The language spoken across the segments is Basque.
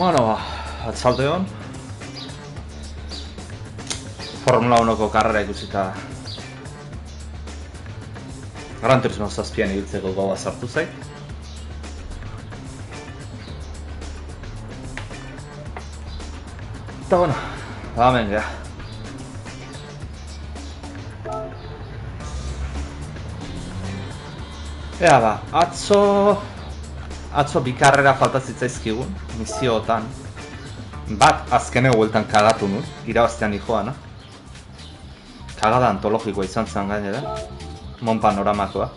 Bueno, atzalde hon. Formula 1ko karrera ikusita Gran Turismo 7an ibiltzeko gogoa sartu zait. Eta bueno, hemen geha. Ea ba, atzo bi karrera falta zitzaizkigun, misiotan. Bat azkeneko bueltan kagatu nuen, irabaztean joana. Kagada antologikoa izan zen gainera, Mon Panoramakoa.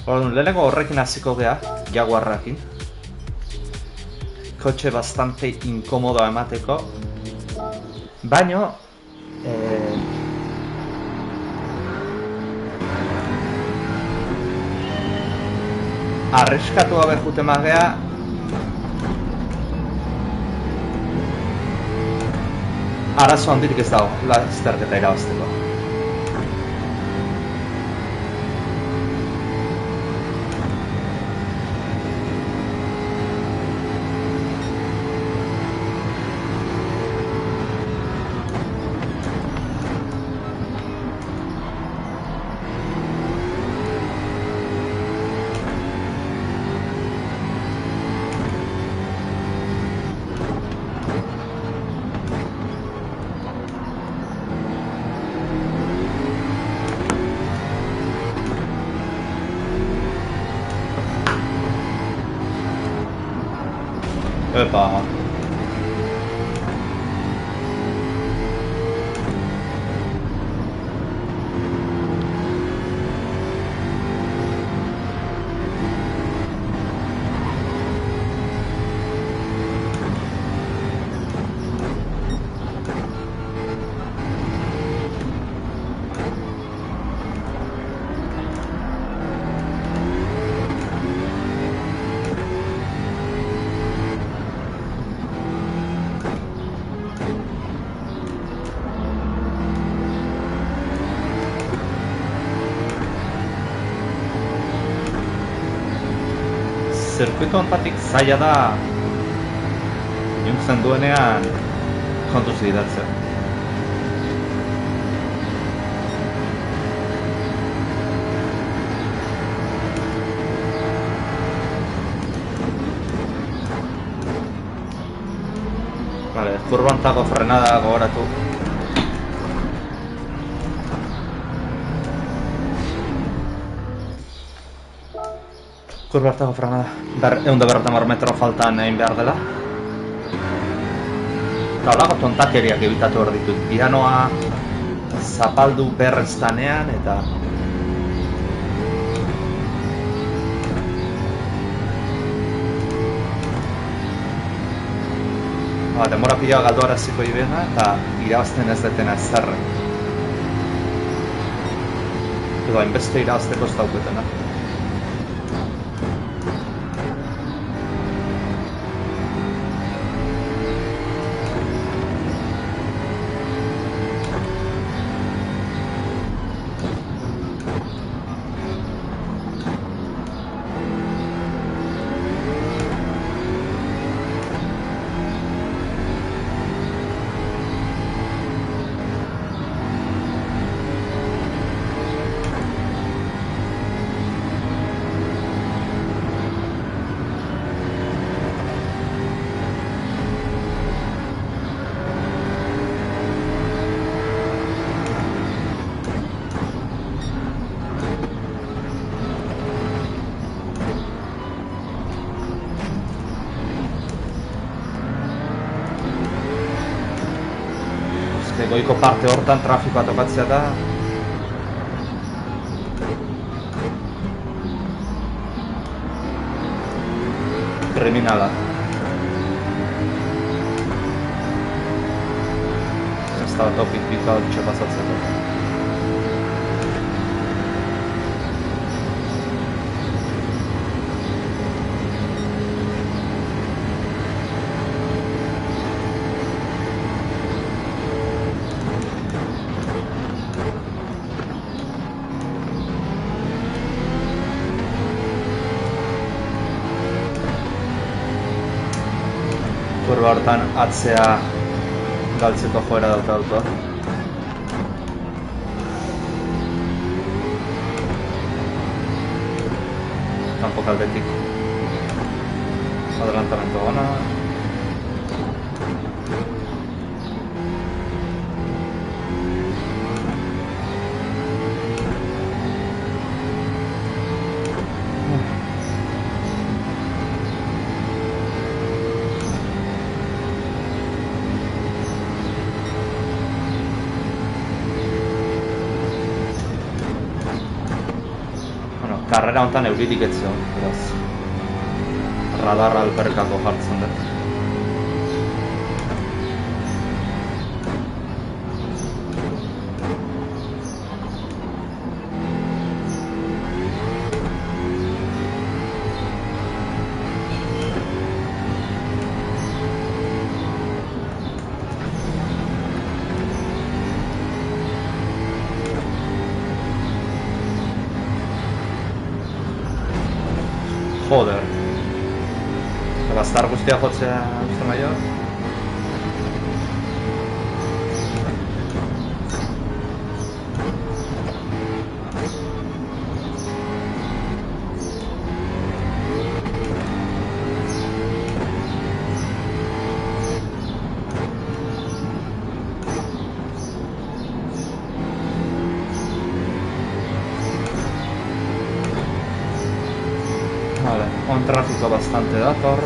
Lehenengo horrekin hasiko geha, Jaguarrakin. Kotxe bastante inkomodoa emateko. Baino, arriskatu gabe jute magea, arazo handirik ez dago, lasterketa irabazteko. Epa. Zirkuito honetatik zaila da juntzen duenean kontuz gidatzen. Vale, kurbantako frenada gogoratu. Kurbartako frenada, 150 metro faltan egin behar dela. Eta holako tontakeriak ebitatu behar ditut. Pianoa zapaldu berreztanean eta... Demora pila galdu araziko ibena eta irabazten ez detena ez zerren. Edo hainbeste irabazteko ez dauketena. Goiko parte hortan trafikoa topatzea da. Kriminala. Ez da topik bika hori pasatzeko. Kurba hortan atzea galtzeko joera dauka autoa. Kanpo kaldetik adelantamento gana. Karrera honetan euririk etzio, beraz. Radarra alperkako jartzen dut. Joder. Bastar guztia jotzea uste nahi hor. Vale, on trafiko bastante dator.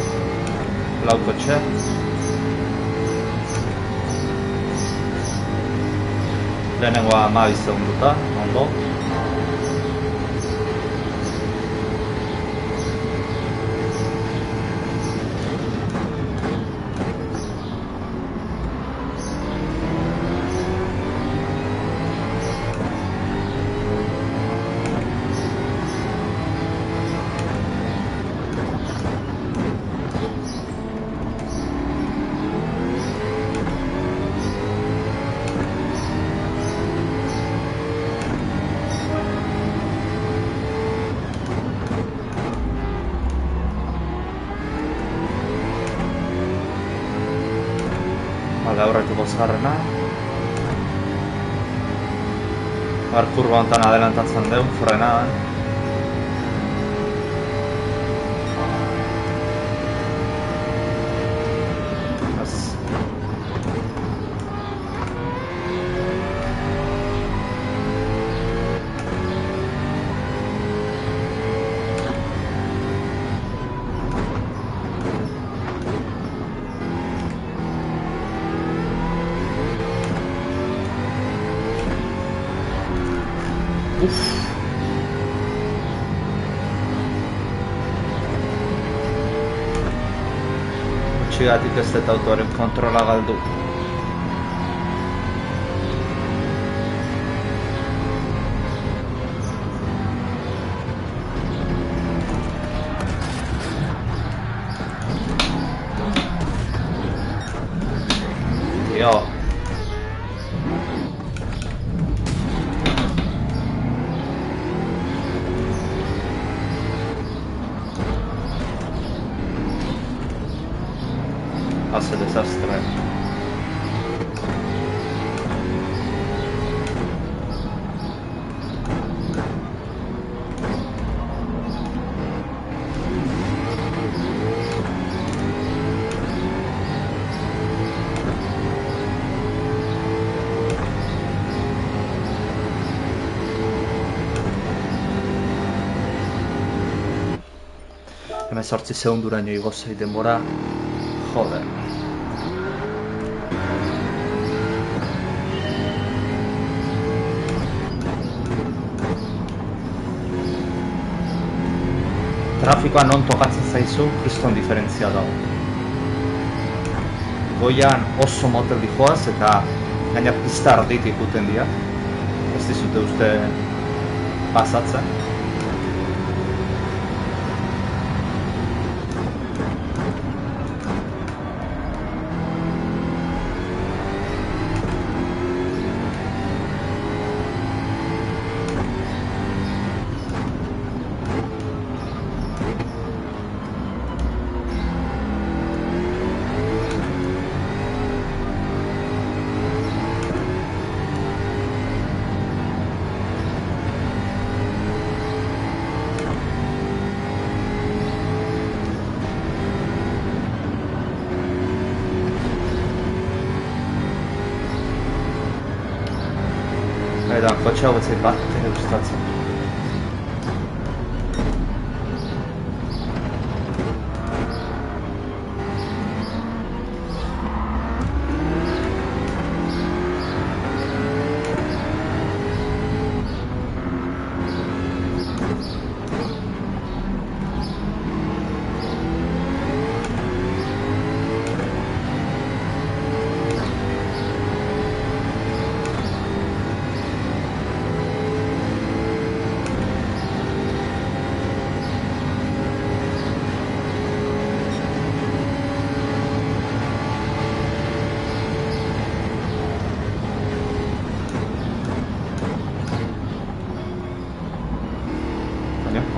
Lau kotxe. Lehenengoa 12 segunduta, ondo. Vale, aurretuko zarrena. Kurba honetan adelantatzen dugu, frenadan. Txigatik ez dut autoaren kontrola galdu. Tio. Hace desastre. Hemen 8 segunduraino igo zei denbora. Joder. Trafikoa non tokatzen zaizu, kriston diferentzia dago. Goian oso motel dijoaz eta gaina pista arditik ikuten dira. Ez dizute uste pasatzen. Eta kotxe hau etzait bat gustatzen.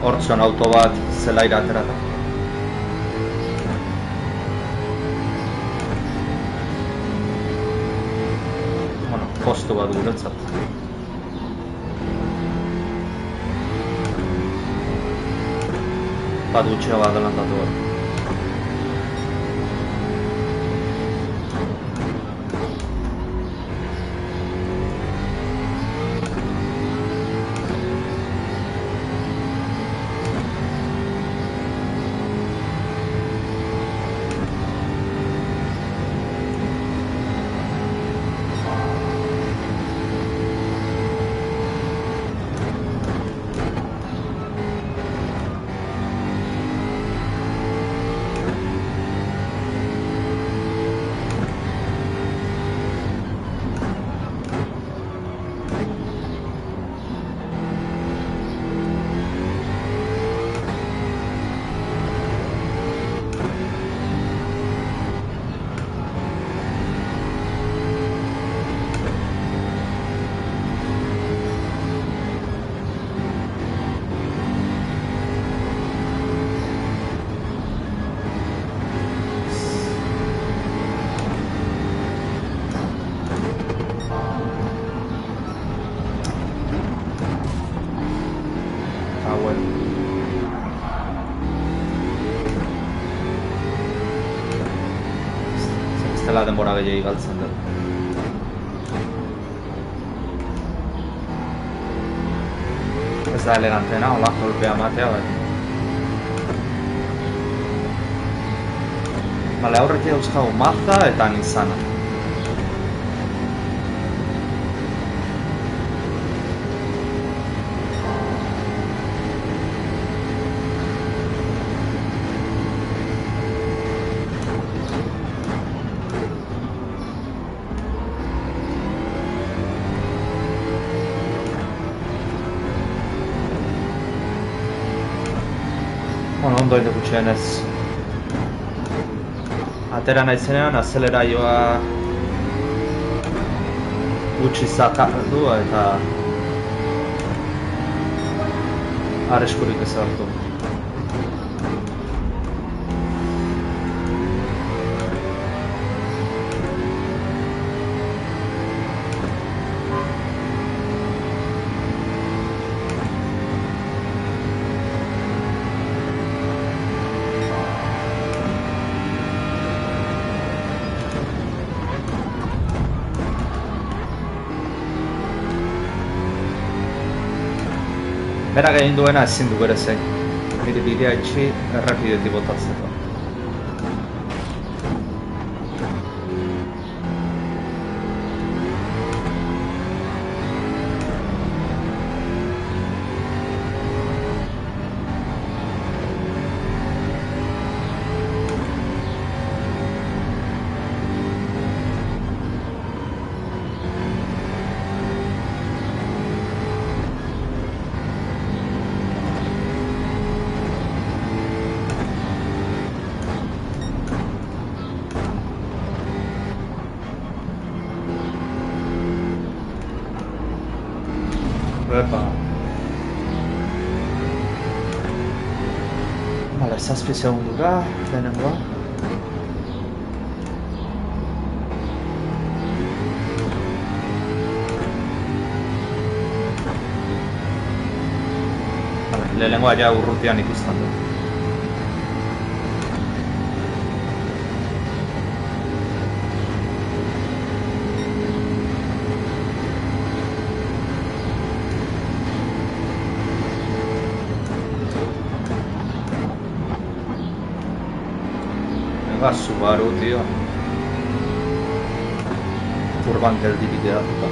Hortzon auto bat zelaira aterata. Bueno, postu bat guretzat. Bat gutxea bat delantatu bat. Zela denbora gehiagi galtzen dut. Ez da elegantena, hola, golpea matea, bai. Bale, aurretik dauzkagu Mazda eta Nissana. Ondo egin gutxienez. Atera naizenean, azeleraioa gutxi zakardu eta arriskurik ez hartu. Berak egin duena ezin du bere zein. Nire bidea itxi errepidetik botatzeko. Epa. Vale, 7 segundura, lehenengoa. Vale, lehenengoa ja urrutian ikusten du. Va, Subaru, tío. Turbante el dividida, puta.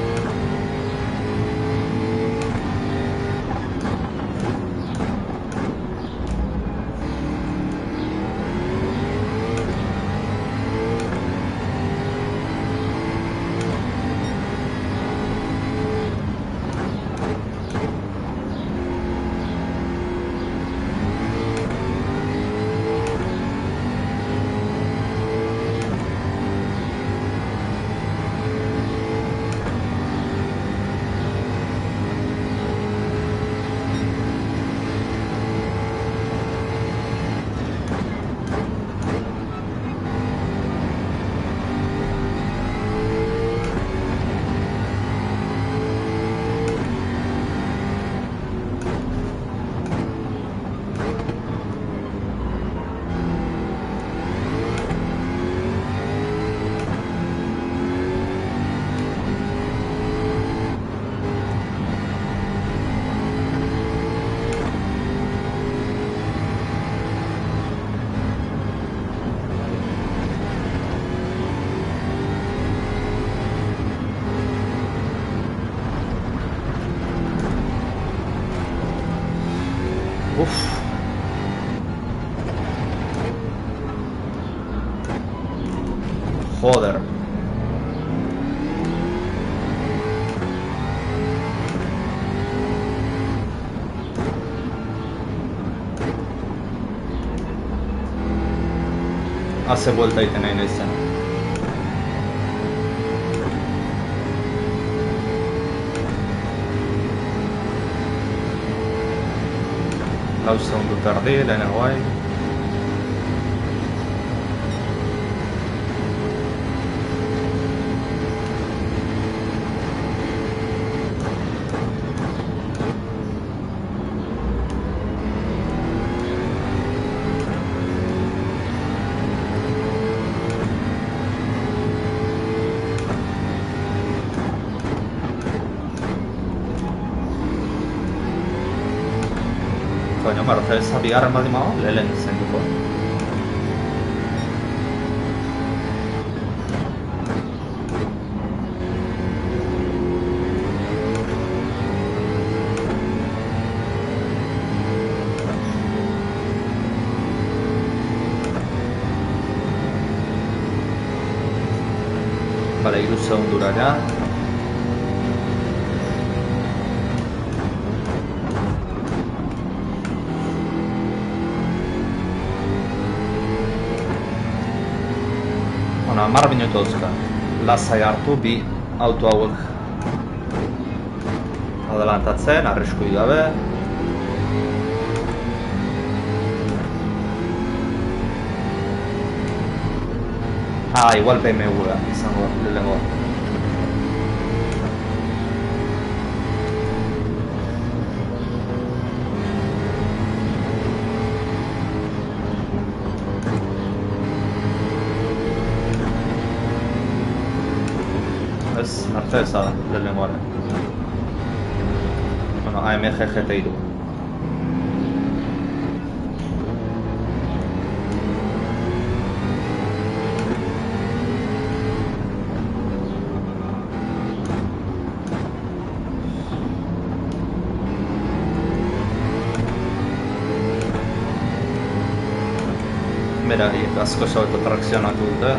Uf. Joder. Hace vuelta y tenéis esa. Lau segundu terdi, lehenengo bai. Coño, Mercedes bigarren baldin badago, lehen zenduko. Vale, 3 segundura ja. Bueno, 10 minutu dauzka. Lasai hartu bi auto hauek adelantatzen, arriskurik gabe. Igual BMW da, izango lehenengo. Ez, Mercedesa da, lehenengoaren. Bueno, AMG GT3. Berari asko hobeto trakzionatu dute.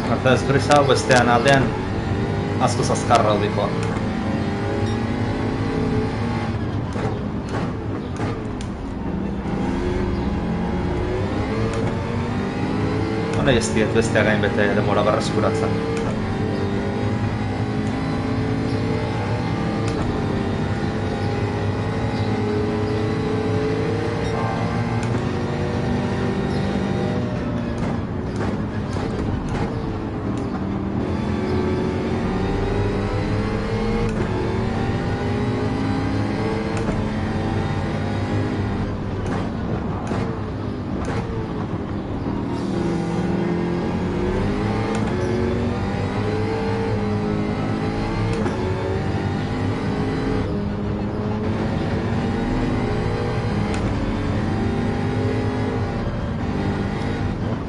Mercedes grisa bestean aldean askoz azkarra aldikoa. Hone ez diet bestea gain bete demora berreskuratzen.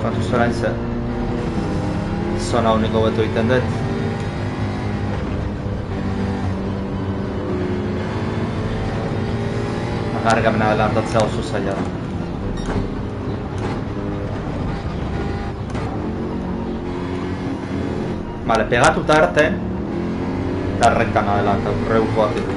Kontuz orain ze zona uniko beto egiten dut. Gargamena adelantatzea oso zaila da. Vale, pegatuta arte eta rektan adelanta, reukoak ditu.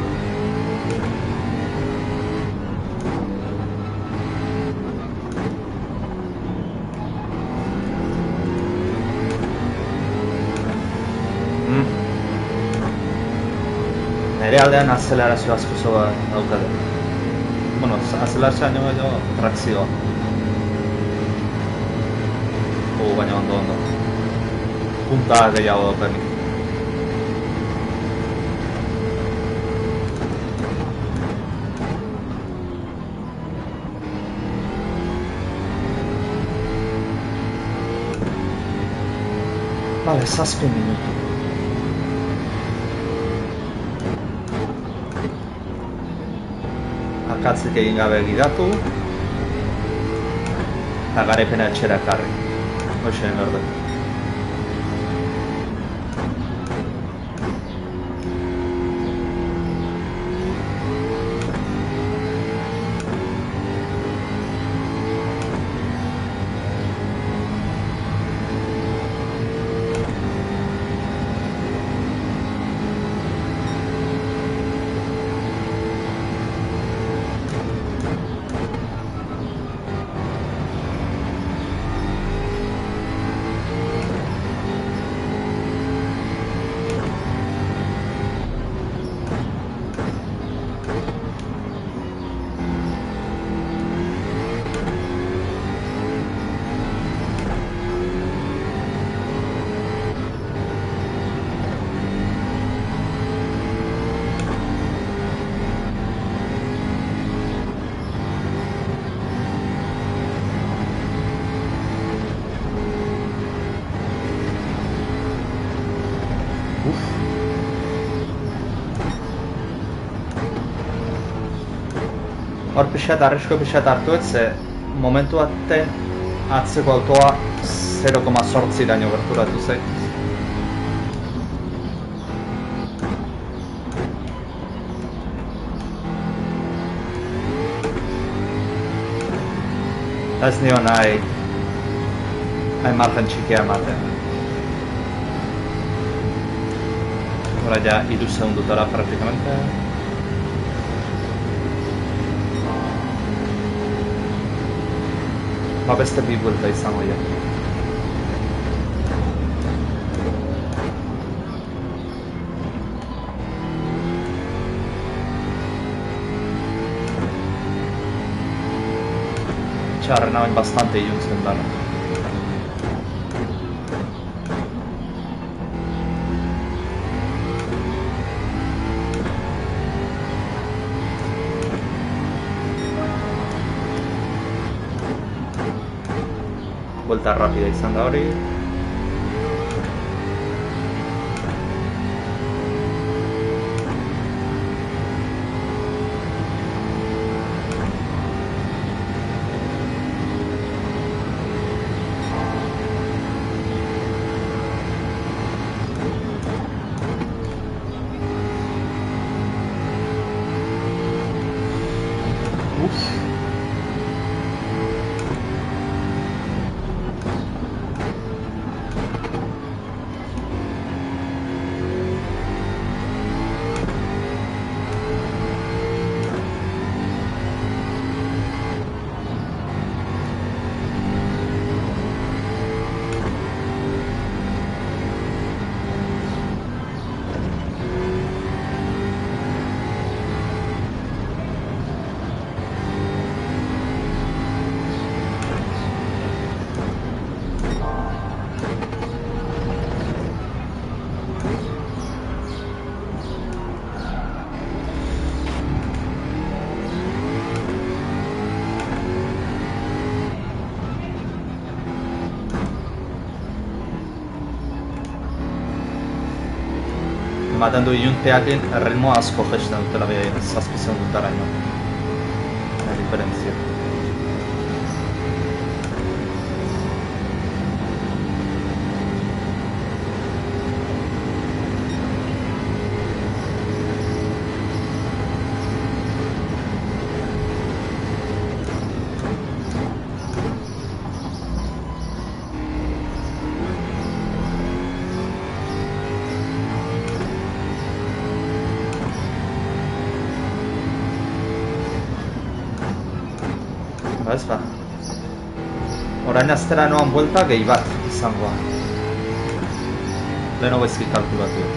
Nere aldean azelerazio asko zoa daukate. Bueno, azelerazioa nio edo trakzioa. Baina ondo. Punta gehiago daupenik. Vale, 7 minutu. Akatzik egin gabe gidatu eta garaipena etxera ekarri. Hoxe berde. Hor pixat, arrisko pixat hartu ez, ze momentu baten atzeko autoa 0,8 daño gerturatu zait. Ez nio nahi margen txikia ematen. Hora ja 3 segundutara praktikamente. Beste bi buelta izango ja. Txarren hauen bastante iluntzen dara. Vuelta rápida izan da hori. ematen du ilunpeakin erritmo asko jesten dutela bide 7 segundutaraino. La diferencia. ez ba. Orain aztera noan buelta gehi bat izangoa. Leheno bezki kalkulatu.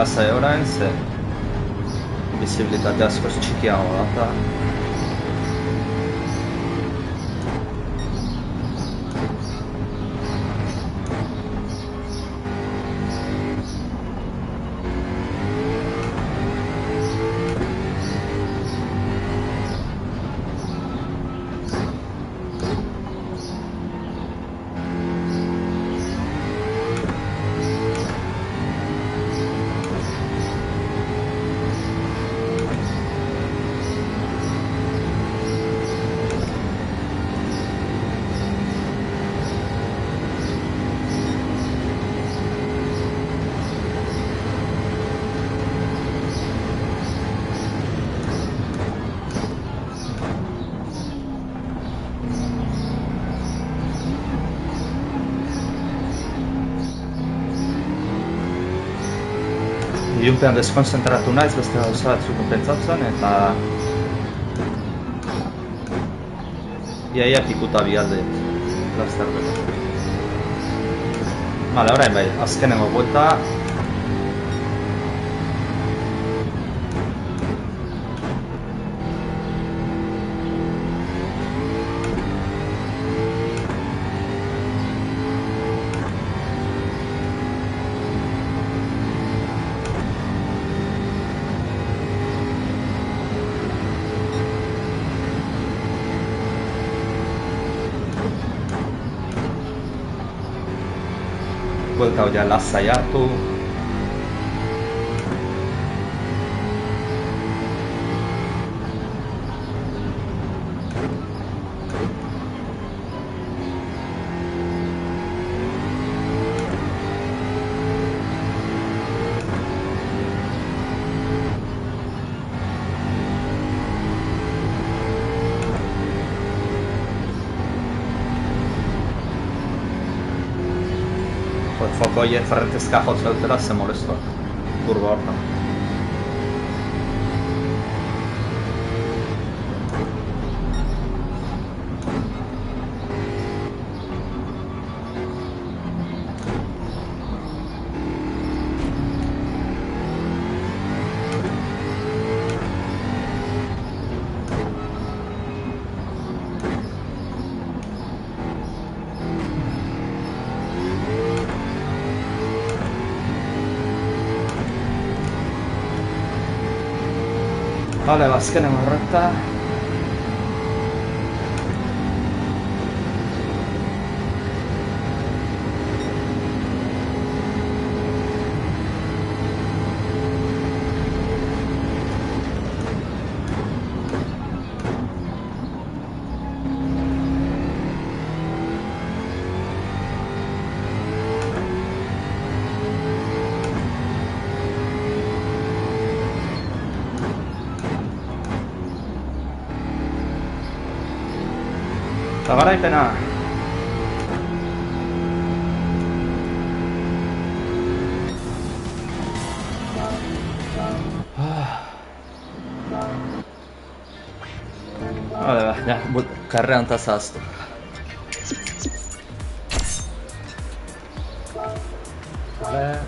Lasai orain, ze bizibilitate askoz txikiago da, eta ilunpean deskonzentratu naiz beste gauza batzuk pentsatzen, eta iaia pikuta bi alde laster bete. Vale, orain bai, azkenengo buelta. Buelta hori lasai hartu. Foko horiek ferrentezka jotzea dutela, ze molestoak. Kurba hortan. Vale, azkenengo horreta. Eta garaipena. Vale, ba, ja, karrean eta zahaztu. Vale.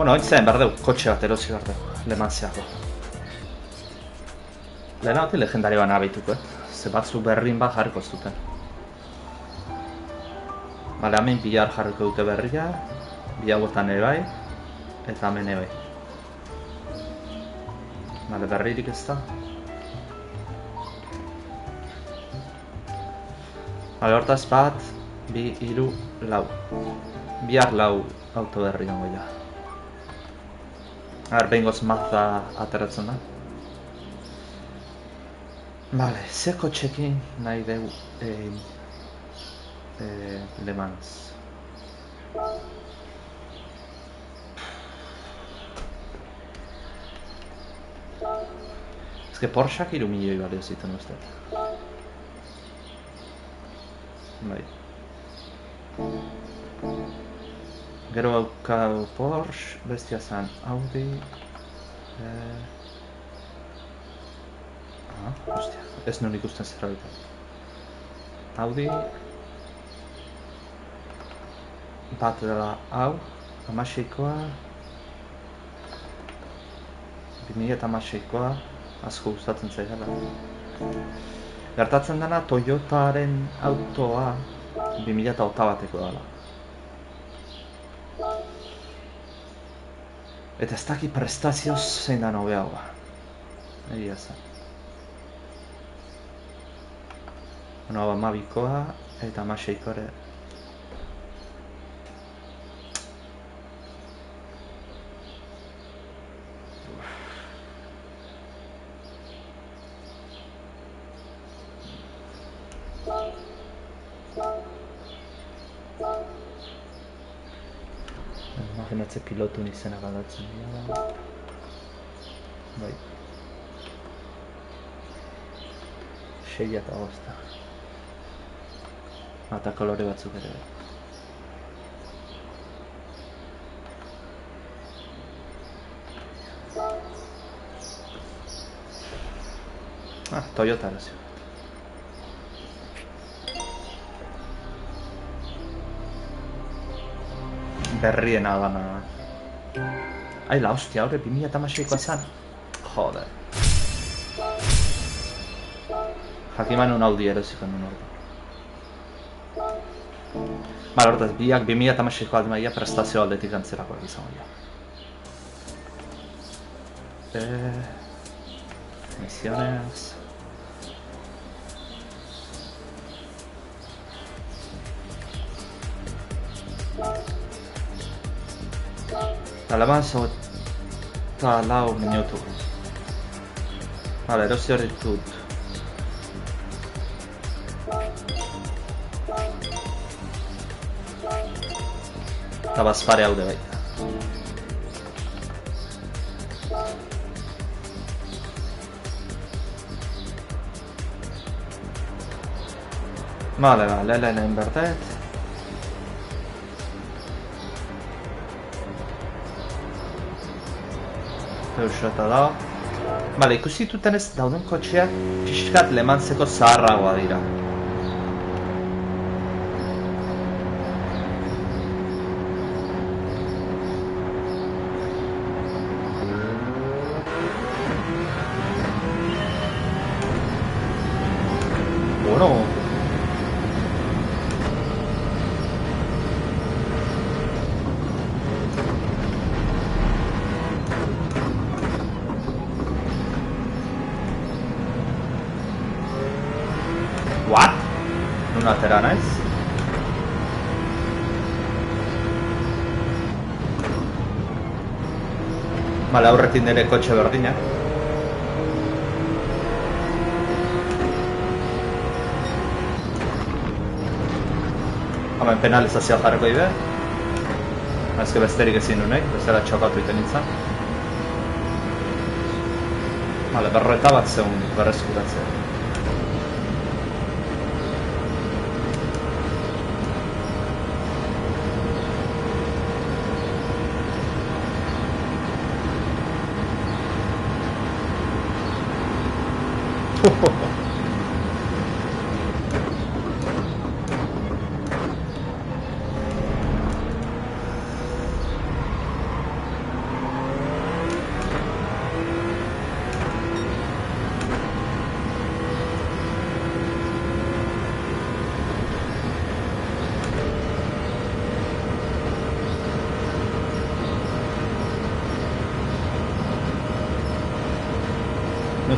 Bueno, oin zen, behar dugu, kotxe bat erosi behar dugu, Le Mansiako. Lehenagotik legendari bana behituko, ze batzuk berrin bat jarriko zuten. Bale, hemen bilar jarriko dute berria, bilagotan ere bai, eta hemen ere bai. Bale, berririk ez da. Bale, hortaz bat, bi, hiru, lau. Bihar lau auto berri gongo ja. Behingoz Mazda ateratzen da. Bale, ze kotxekin nahi dugu Le Mans. Ez que Porscheak 3 milioi balio zituen uste. Bai. Gero haukau Porsche, bestia zen Audi. Hostia, ez nuen ikusten zerbait. Audi. Bat dela hau, 16koa. 2016koa, asko gustatzen zaidala. Gertatzen dena Toyotaren autoa 2008 bateko dela. Eta ez daki prestazioz zein da hobeagoa. Egia zen. Hau 12koa eta 16koa ere. Imaginatze pilotun izena galdatzen dira. Bai. 6 eta 5. Eta kolore batzuk ere. Toyota erazio. Berriena dana. Ai, la hostia, hori 2016koa zen. Joder. Jakiman un Audi erosiko nun ordu. Bale, hortaz, biak 2016koa aldimaia prestazio aldetik antzerakoak izango dira. Misiones... Alaban eta 4 minutu. Bale, erosi hori dut. Eta bazpare haude baita. Bale, lehen berdet. Eta da. Bale, ikusi duten ez dauden kotxeak pixkat Le Manseko zaharragoa dira. Bueno. What? Non atera naiz? Bale, aurretik nire kotxe berdinak. Hemen penalizazioa jarriko dibe. Ez que besterik ezin nunek, bezala txokatu iten nintzen. Bale, berroeta bat zegoen berreskuratzea.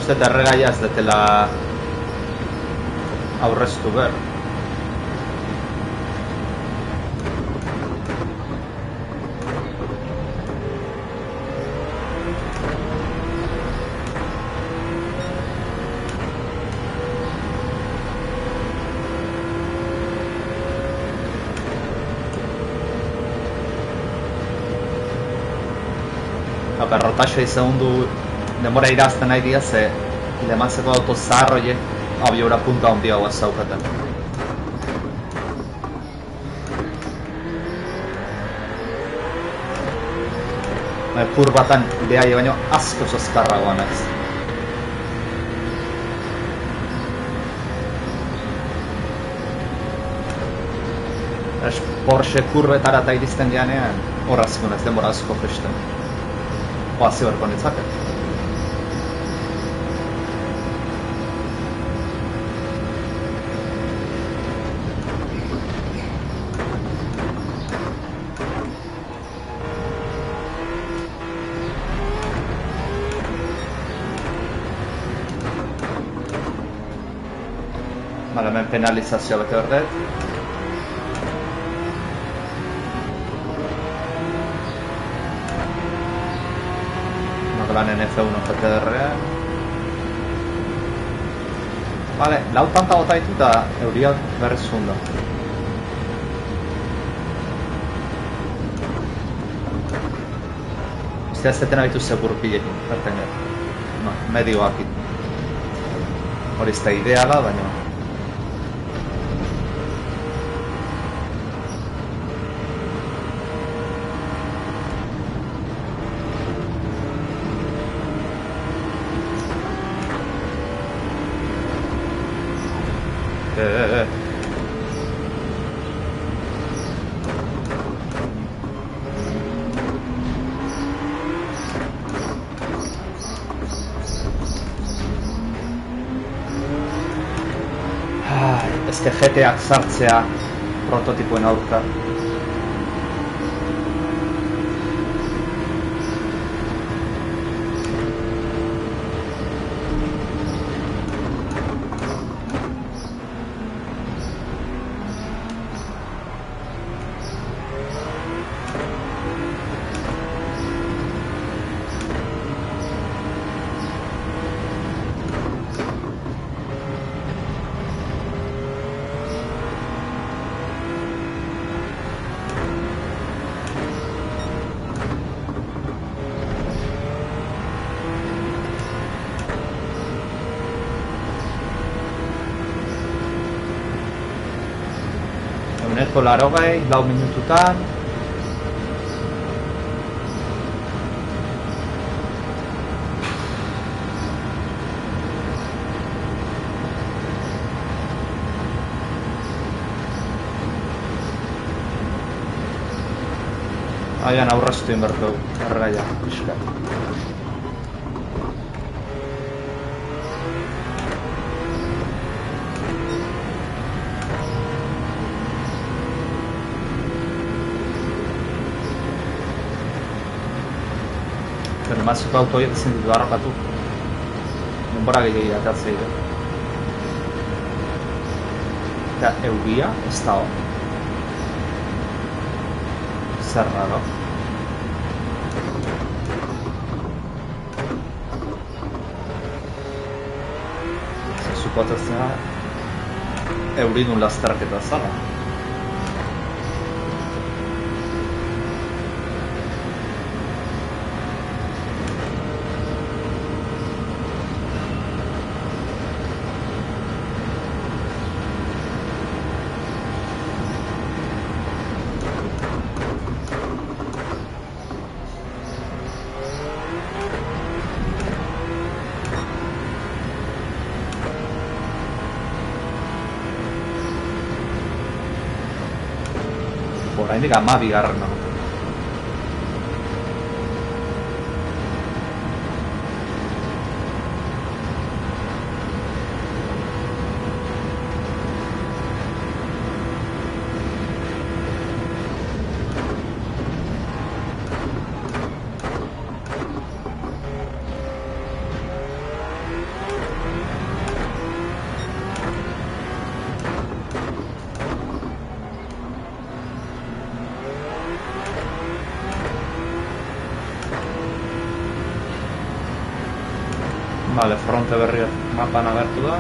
Uste erregaia ez detela aurreztu behar. Berrotaxoa izan du denbora irazten nahi dira, ze lemantzeko auto zahar horiek abiora punta handiagoa zaukaten. Kurbatan ideaia baino askoz azkarragoa naiz. Porsche kurbetara eta iristen dianean, horazko nez denbora asko festen. Oazi berko nitzake. Bale, hemen penalizazioa bete berdet. Maglanen F1 GTR-ean. Bale, lau tanta bota ditu eta euria berriz zunda. Ustea zetena bitu segurpilekin, berten gara. Medioak itu. Hori ez da ideala, baina... Ez que GT-ak sartzea prototipoen aurka. Euneko 80, 4 minututan. Aian aurreztu inbertu erraia, pixka. Maziko auto horiek ezin ditu harrapatu. Denbora gehiagia atatzea dira. Eta euria ez da hor. Zer raro. Zer suposatzea euridun lasterketa zara. Oraindik 12 nago. Vale, fronte berri mapan agertu da.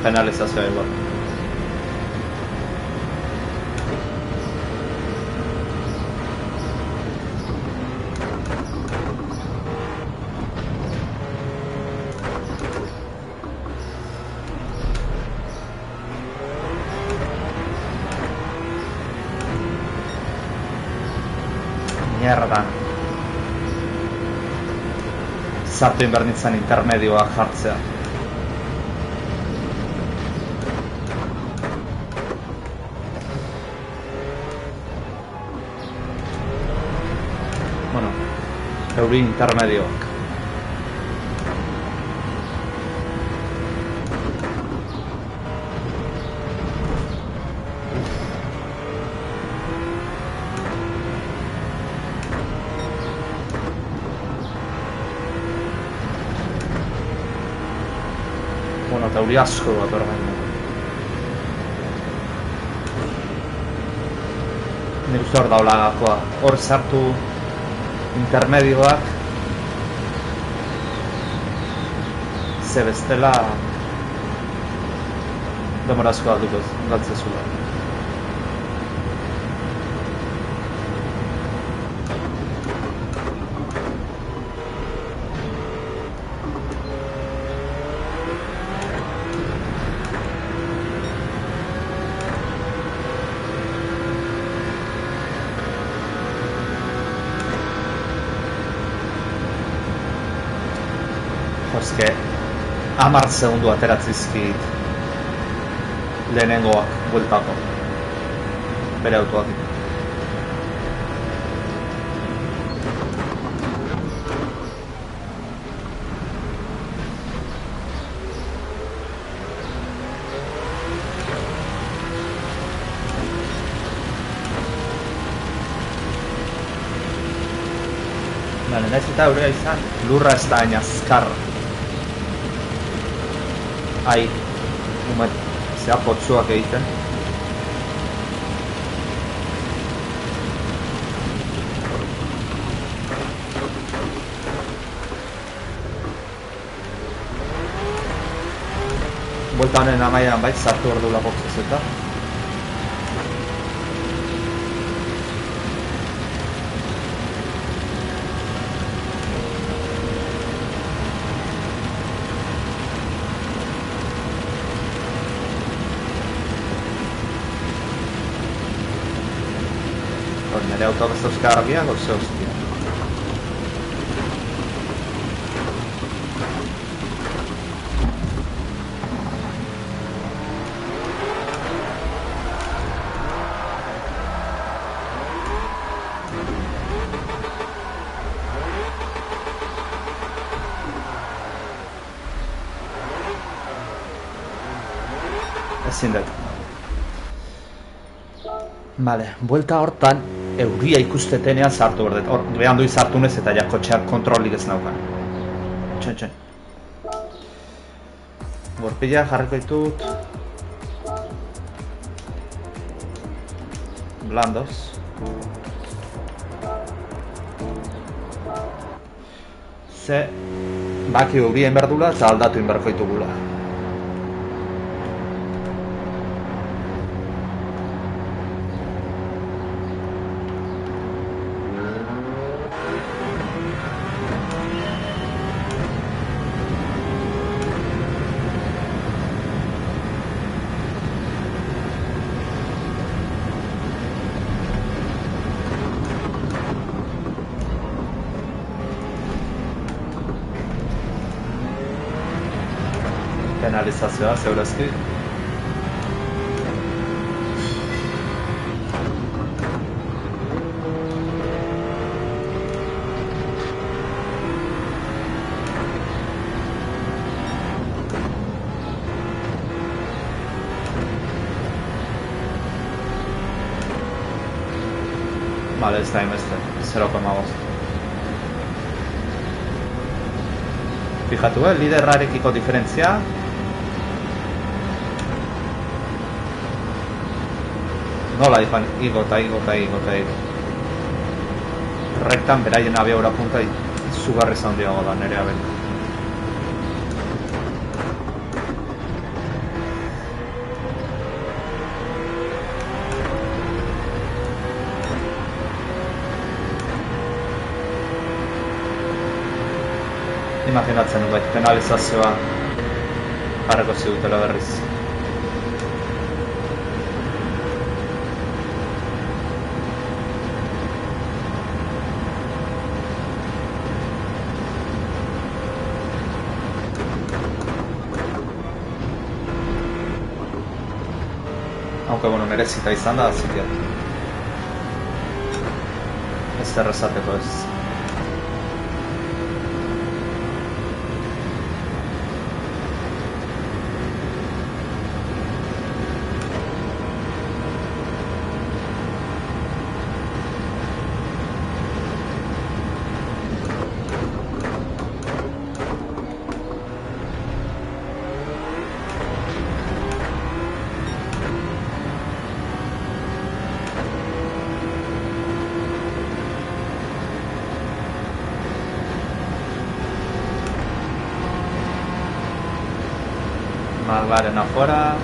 Penalizazioa igual. Mierda. Sartu behar nintzen intermedioa jartzea. Euri intermedioak. Bueno, eta euri asko bat orgain. Nik uste hor daula gakoa. Hor sartu intermedioak ze bestela demorazko alduko galtzezula. Eske, 10 segundu ateratzizkit lehenengoak bueltako. Bere autoak. Bale, nahiz eta eurea izan, lurra ez da hain azkar. Ai, zea potzuak egiten. Buelta honen amaian bai, sartu hor duela boxezeta. Nire autoak ez dauzka argiak, o ze hostia. Ezin dut. Vale, buelta hortan euria ikustetenean sartu berdet. Hor, behan dui sartu nez eta ja kotxeak kontrolik ez naukan. Txen. Gorpila jarriko ditut. Blandos. Ze, baki euria inberdula eta aldatu inberko ditugula. Penalizazioa, zeurazki. Vale, ez da imeste, 0,5. Fijatu, liderrarekiko diferentzia. Nola izan, igo eta igo. Rektan beraien abiaura punta izugarri zaundiago da nire abel. Imaginatzen dut, penalizazioa jarreko zidutela berriz. Aunque, bueno, merezita izan da, así que... Ez errezateko ez. McLaren afuera.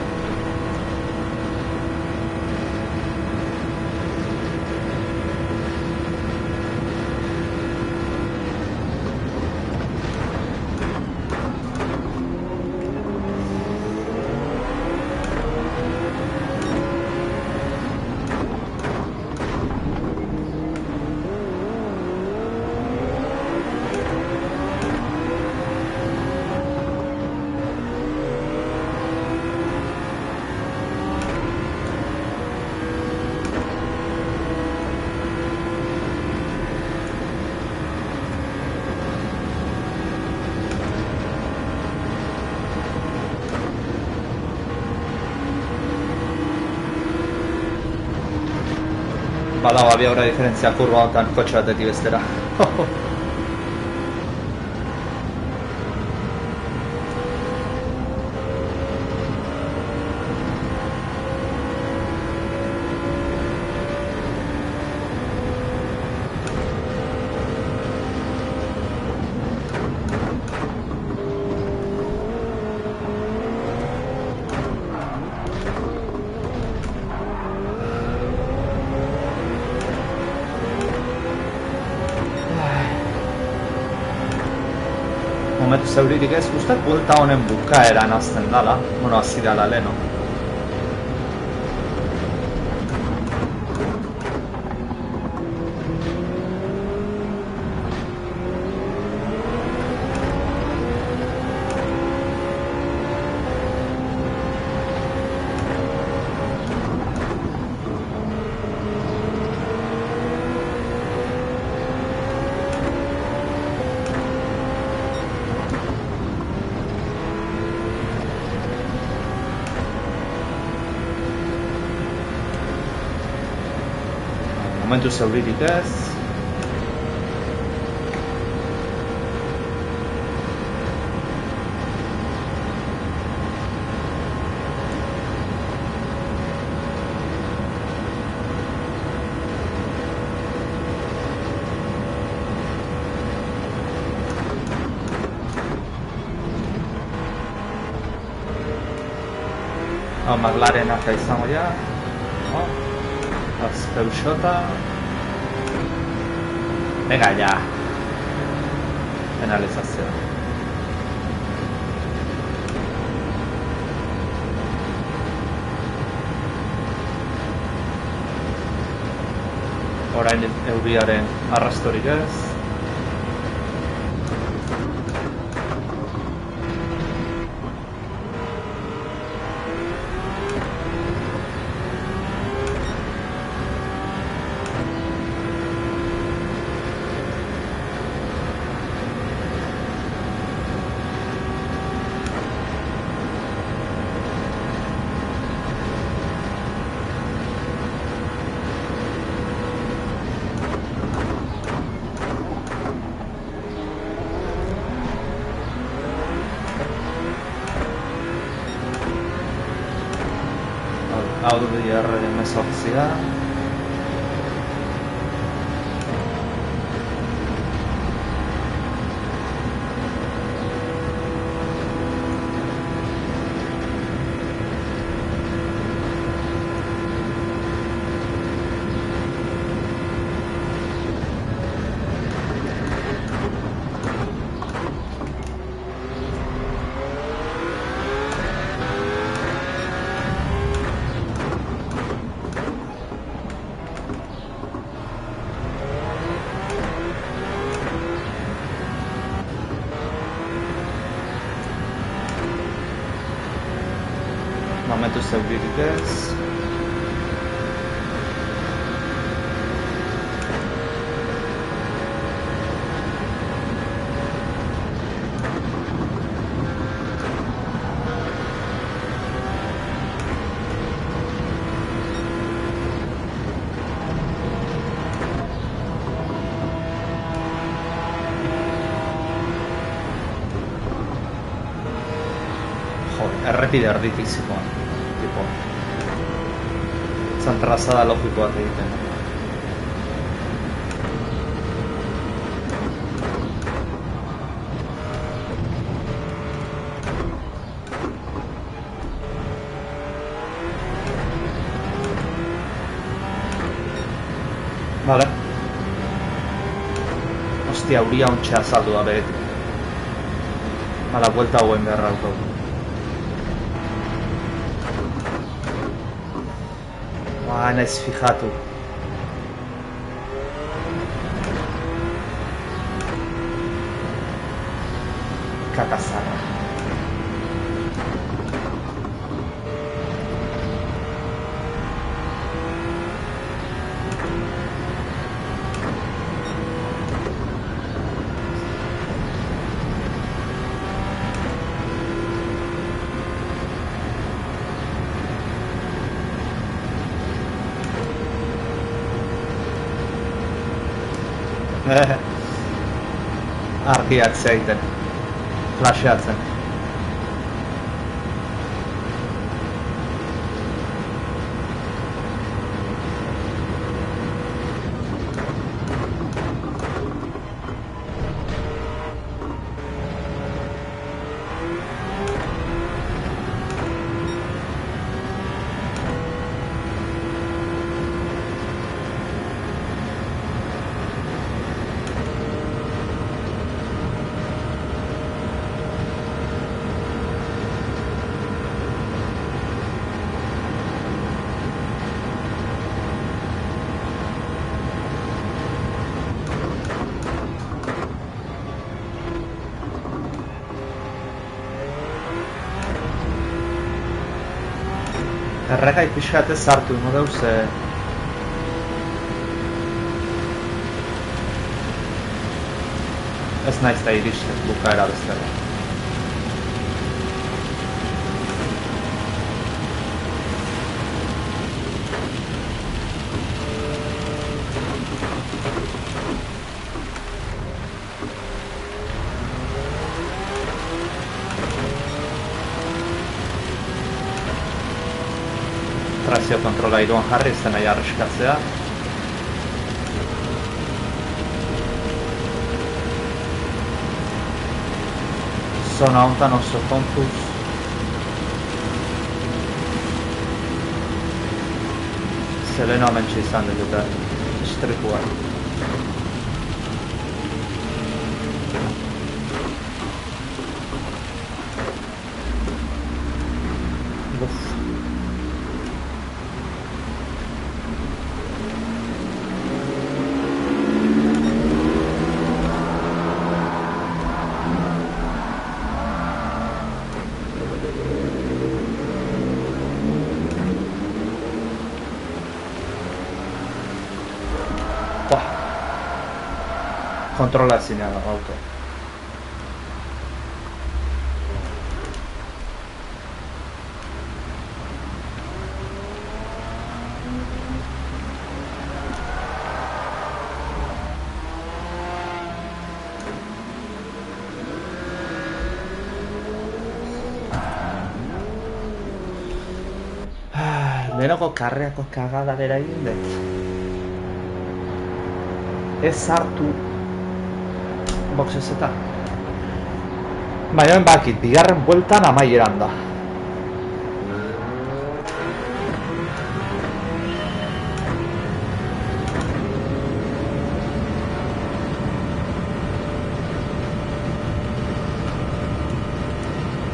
Badago abiaura diferentzia kurba honetan kotxe batetik bestera. Momentu zeuririk ez guztat, buelta honen bukaeran azten dala, bueno, azidala leheno. Momentu zeuririk ez. McLaren aka izango ja. Peuxota. Venga ya. Penalizazio. Orain euriaren arrastorik ez. Audi R18. Momentuz euririk ez. Errepide erdi fizikoan, tipo. Zan trazada logiko bat egiten. Vale. Hostia, hauria ontsa azaldu da beretik. Hala, buelta hauen beharra autogu. Naiz fijatu. Kakazarra. Argiatzea egiten, flasheatzen. Erregai pixkat ez hartu ingo deuz, ez naiz da iristen bukaera bezala. Trazio kontrola iruan jarri, ez nahi arriskatzea. Zona hontan oso kontuz. Zeleno amentsi izan dut, estripua. Kontrola ezinean dago auto. Lehenoko karreako kagadadera egin dut. Ez hartu boxesetan. Baina bakit, bigarren bueltan amaieran da.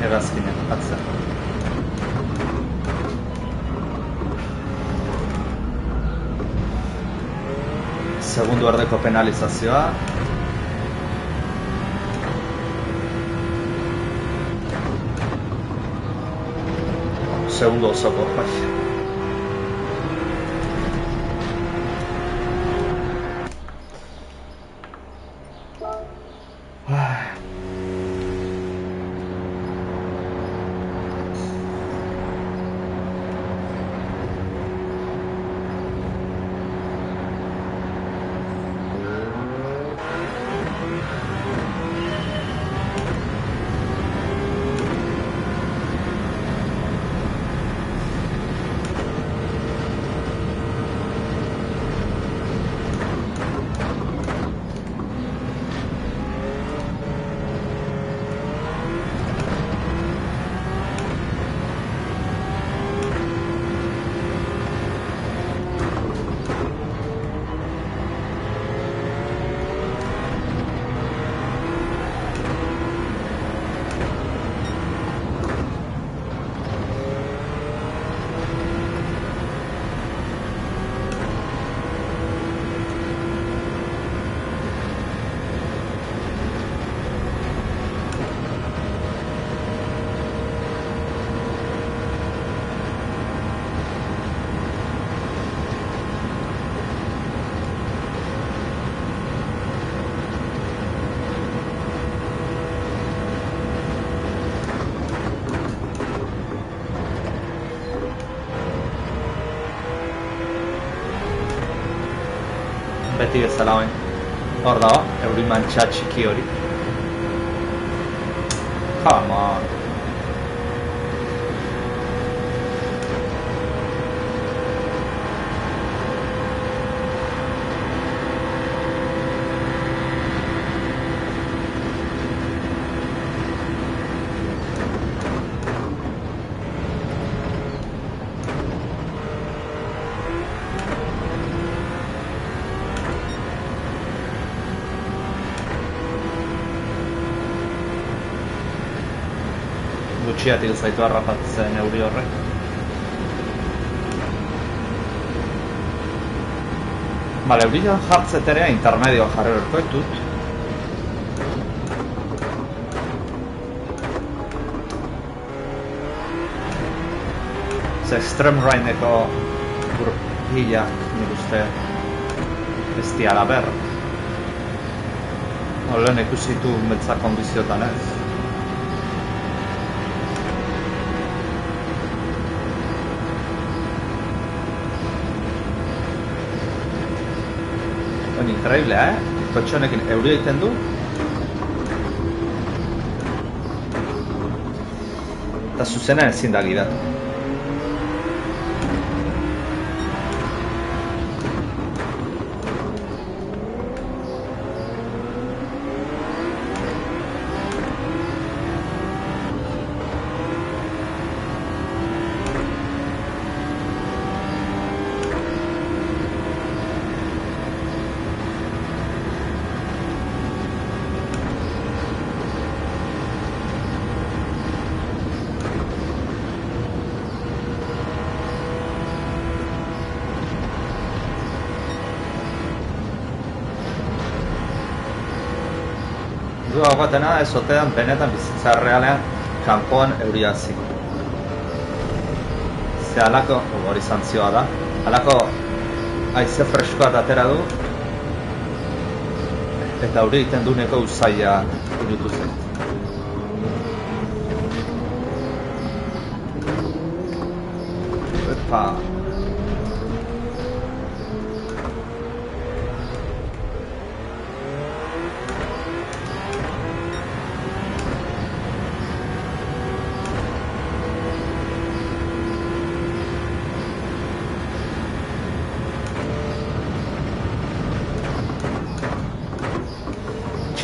Erazkinen, atzen. Segundo erdeko penalizazioa. Segundo osoko, bai. Beti bezala hoen. Hor dago, eurimantxa txiki hori. Come on. Gutxiatik zaitu harrapatzen euri horrek. Bale, eurila jartzeterea intermedio jarri berko ditut. Ze extreme raineko gurpilak nik uste ez diala ber. Lehen ikusitu metzak kondiziotan ez. Increíble, Kotxe honekin euri egiten du. Eta zuzenean ezin da gidatu. Du agatena ez otean benetan bizitza realean kanpoan euria hazi. Ze alako, hori zantzioa da, alako haize freskoa atera du eta euri egiten duneko usaila irutu zen. Epa!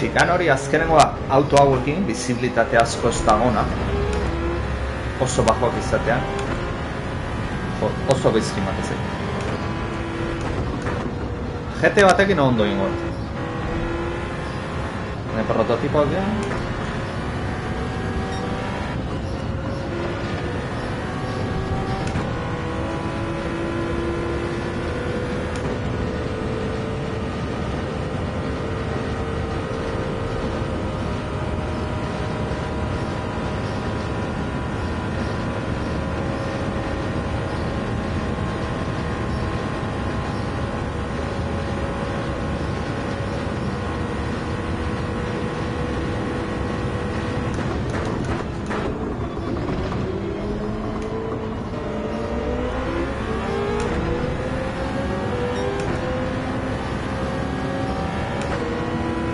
Txikan hori azkenengoa auto hauekin, bizibilitate asko ez dagona. Oso bajoak izatean. Oso bizki matezek. GT batekin ondo ingot. Prototipoak dira.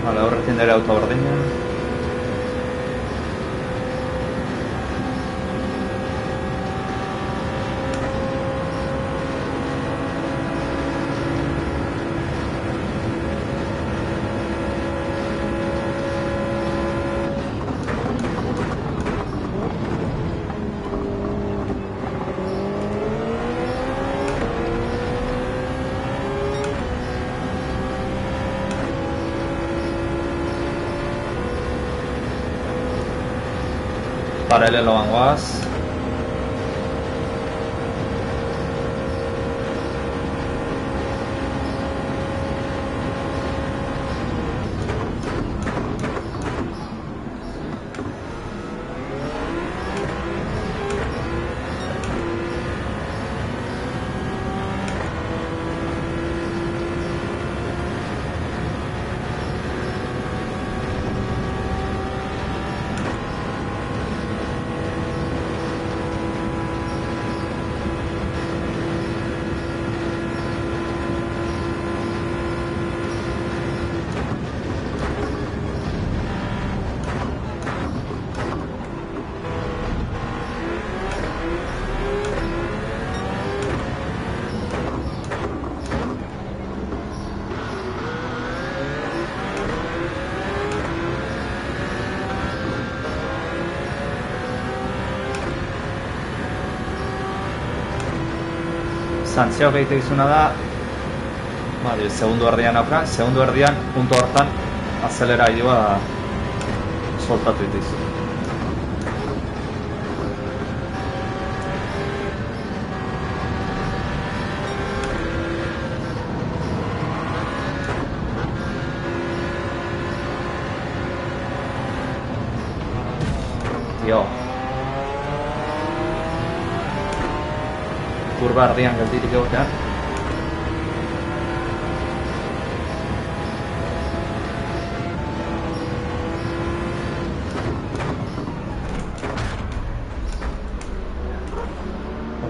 Vale, horrekin dira auto berdina. Paraleloan goaz. Santzioak egite izuna da, segundu erdian aukran, segundu erdian, punto hortan, azeleraioa soltatu egite izun. Tio. Kurba erdian geldirik egotean.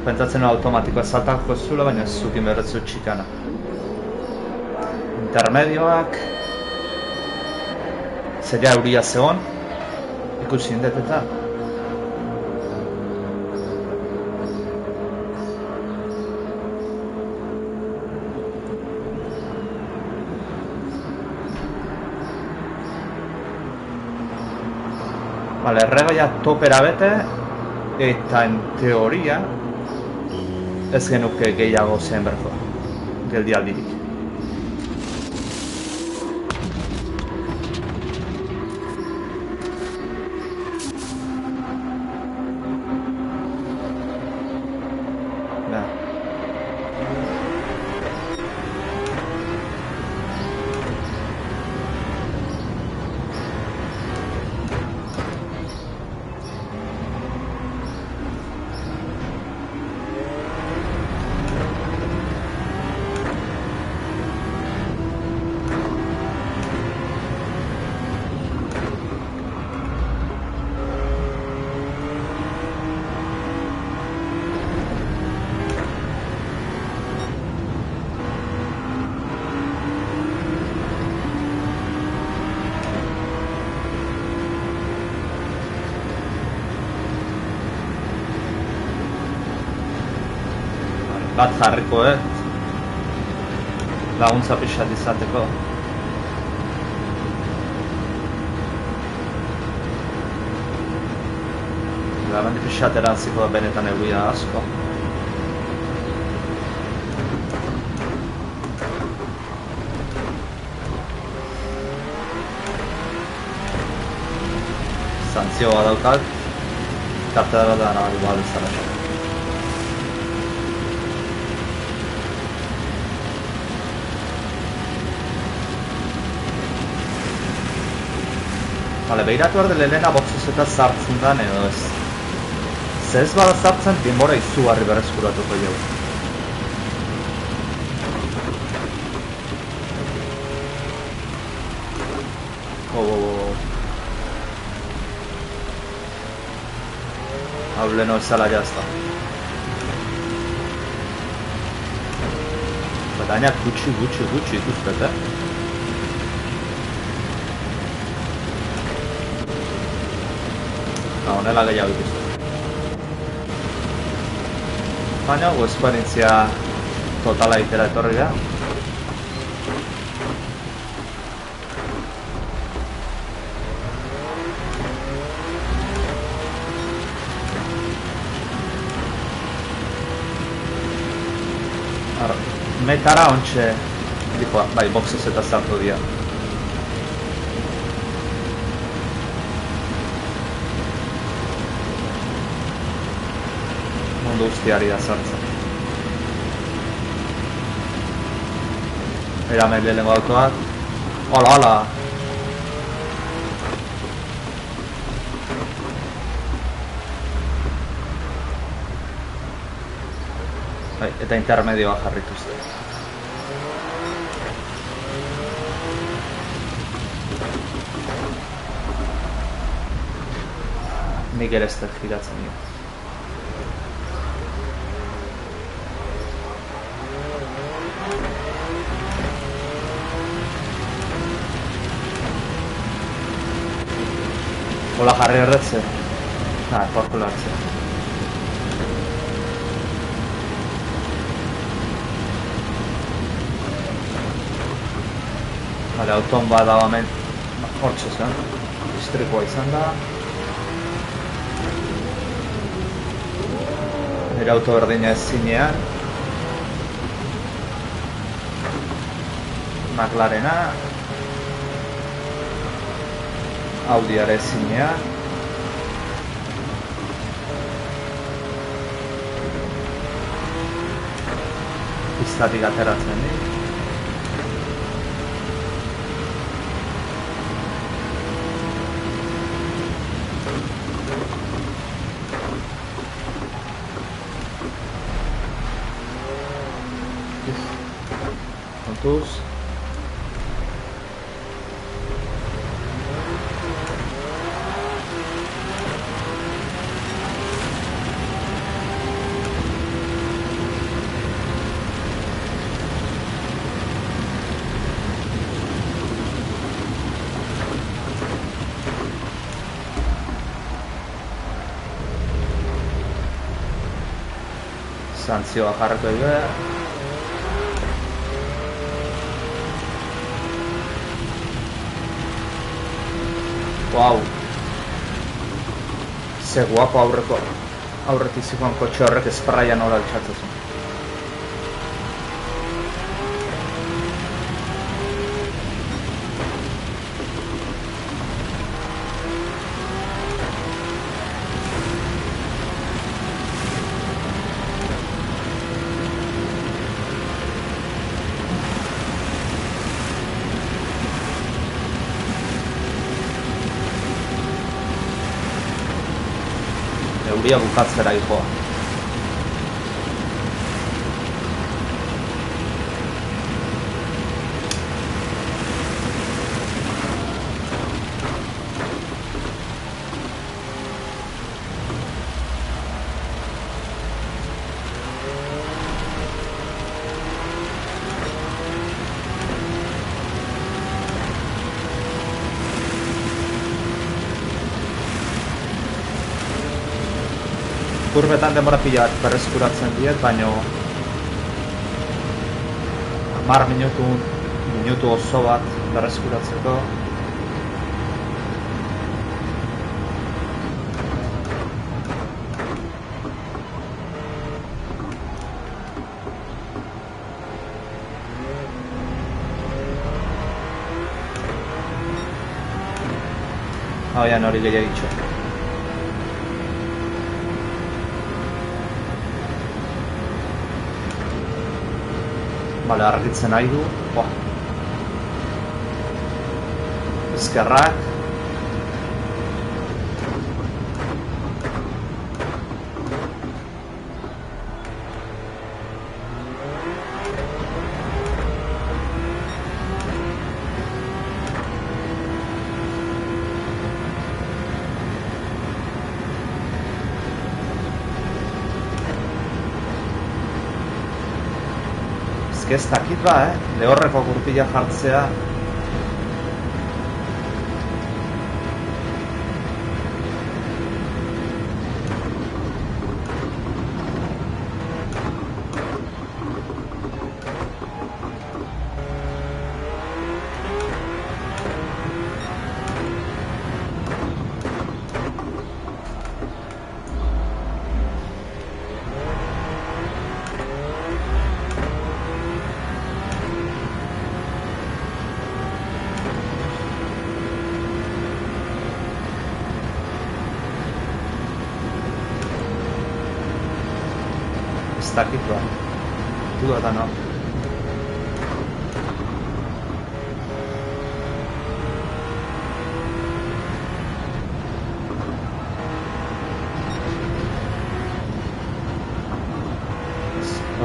Pentsatzen automatikoa saltako zula, baina ez zukin berretzu txikana. Intermedioak. Zeria euria zegoen. Ikusi indet eta. Vale, erregaia topera bete, eta en teoria ez genuke gehiago zen berko, geldialdirik. Bat jarriko, laguntza pixat izateko. Hemen pixatera antziko da benetan euria asko. Santzioa daukat, kartedara da nabari behar izan esan. Bale, behiratu behar dela Elena boxuz eta sartzen dan edo ez. Zer ez bada sartzen, denbora izugarri berreskuratuko jau. Hau leno ezala jazta. Baina gutxi ikustet, honela gehiago ikusten. Baina, esperientzia totala itera etorri da. Metara ontxe, bai, boxez eta zartu dira. Mundu guztiari da zartzen. Eramen lehenengo autoak. Hola! Bai, eta intermedioa jarrituzte. Nik ere ez dut giratzen dira. Hola jarri erretze. Porko lartze. Bale, auton bat dago hemen hortxe zen. Istripua izan da. Nire auto berdina ez zinean. McLarena. Audiare ez zinean. Pistatik ateratzen di. Kontuz. Santzioa jarriko dugu. Wow. Ze guapo aurretik zikoan kotxe horrek espraian hori altxatzen. Euria bukatzera ijoa. Kurbetan denbora pila bat berreskuratzen diet, baina 10 minutu oso bat berreskuratzeko. Hauian hori gehiagitxo. Bale, argitzen nahi du. Ezkerrak. Ez dakit ba, lehorreko gurpila jartzea. Dakit ba, du eta no.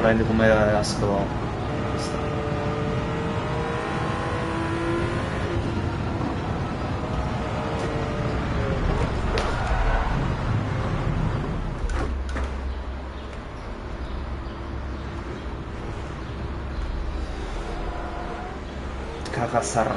Orain dikume asko. Kagazar.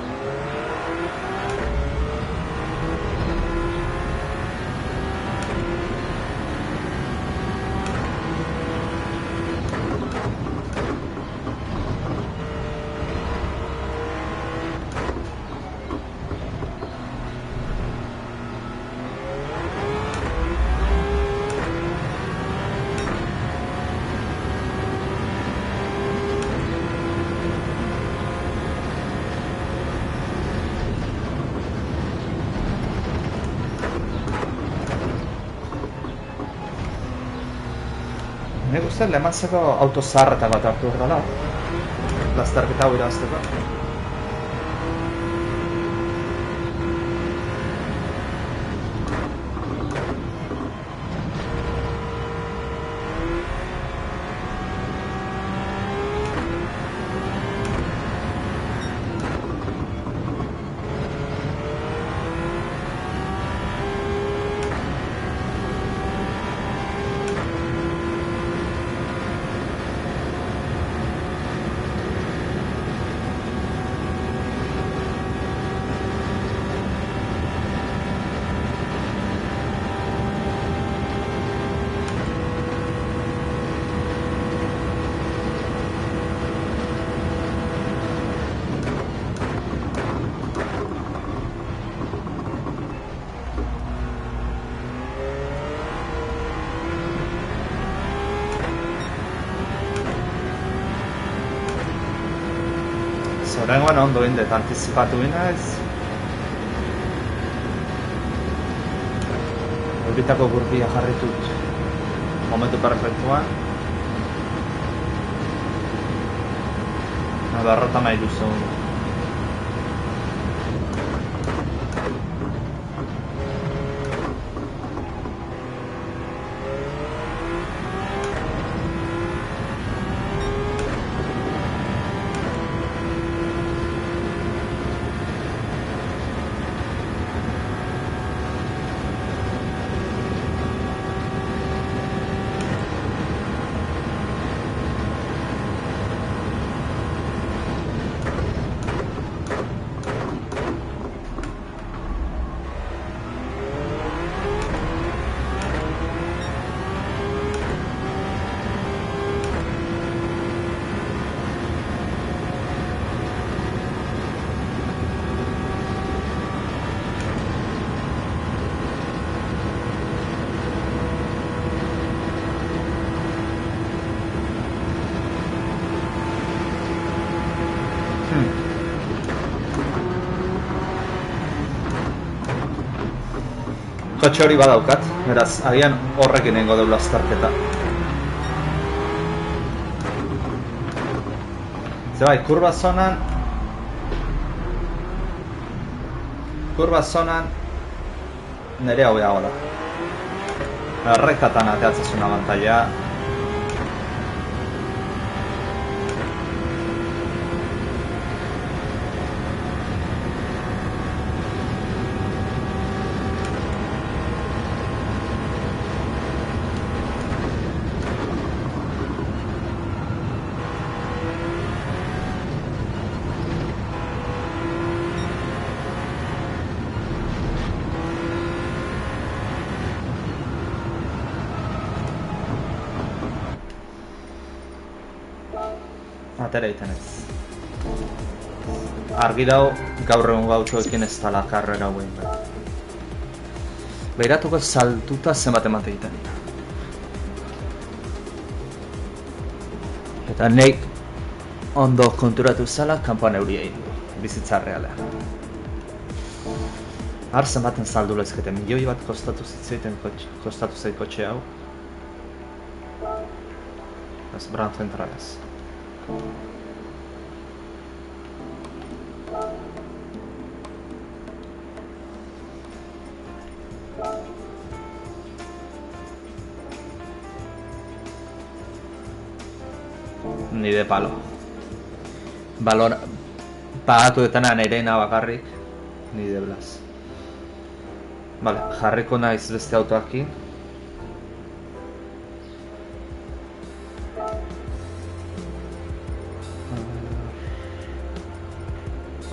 Nik uste lehenbatzeko auto zaharretak bat hartu erdala. Lasterketa hau irazteko. Oraingoan ondo indet, antizipatu binez. Euritako gurbia jarritut momentu perfektuan. Berrota nahi duzu. kotxe hori badaukat, beraz, agian horrekin nengo deula azterketa. Zebai, kurba zonan nire hau eago da. Errekatan ateatzazun abantaila. Atera egiten ez. Argi dau, gaur egun gautxoekin ez dala karrera hauen bat. Beiratuko saltuta zenbat emate egiten. Eta nek ondo konturatu zala kanpoan euria egin du, bizitza realean. Har zenbaten saldu lezkete, milioi bat kostatu zait kotxe hau. Ez Brand Centrales. Ni de palo. Balor pagatu detana nereena bakarrik, ni de blas. Vale, jarriko naiz beste autoakin.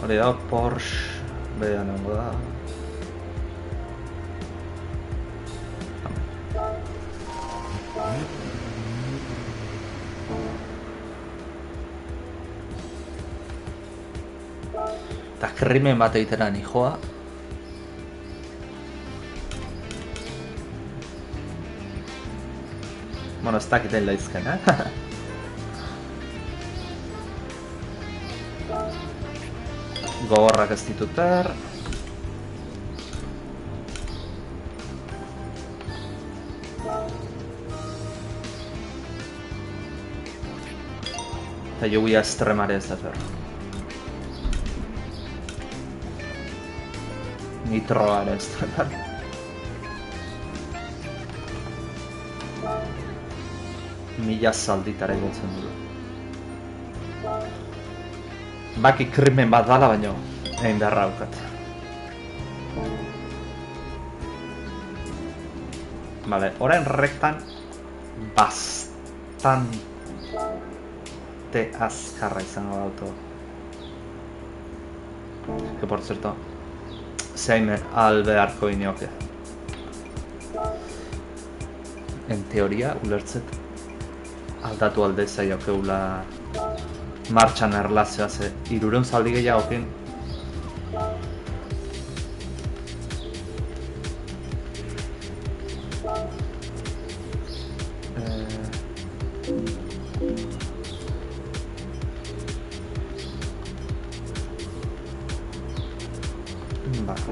Hori da, Porsche behan nengo da. Eta krimen bat egitera nijoa. Bueno, ez dakiten laizken, Gogorrak ez dituter. Eta lluvia estremare ez dater. Nitroa ere estremare. Mila zalditara egotzen du. Baki krimen bat dala baino, egin beharra daukat. Vale, orain rektan bastante azkarra izango da auto. Que por cierto, zein albeharko inioke. En teoria, ulertzet aldatu alde zaiokeula martxan erlazioa ze, 300 zaldi gehiagokin.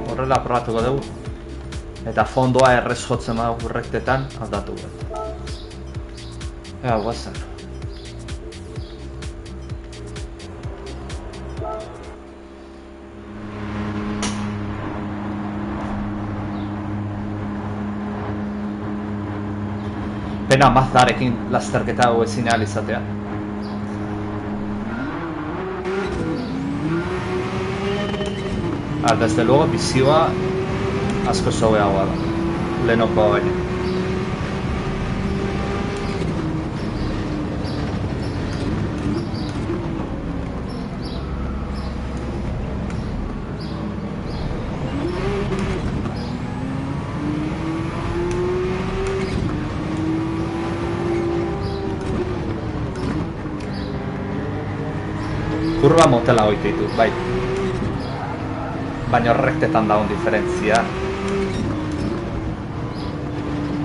Horrela probatuko dugu. Eta fondoa errez jotzen badago rektetan aldatu bat. Ea, guazen. Pena Mazdarekin lasterketa hau ezin ahal izatea. Desde luego, bizioa asko zobeagoa da. Lehenoko baina. Kurba motela hoite ditut, bai. Baina horrektetan dagoen diferentzia.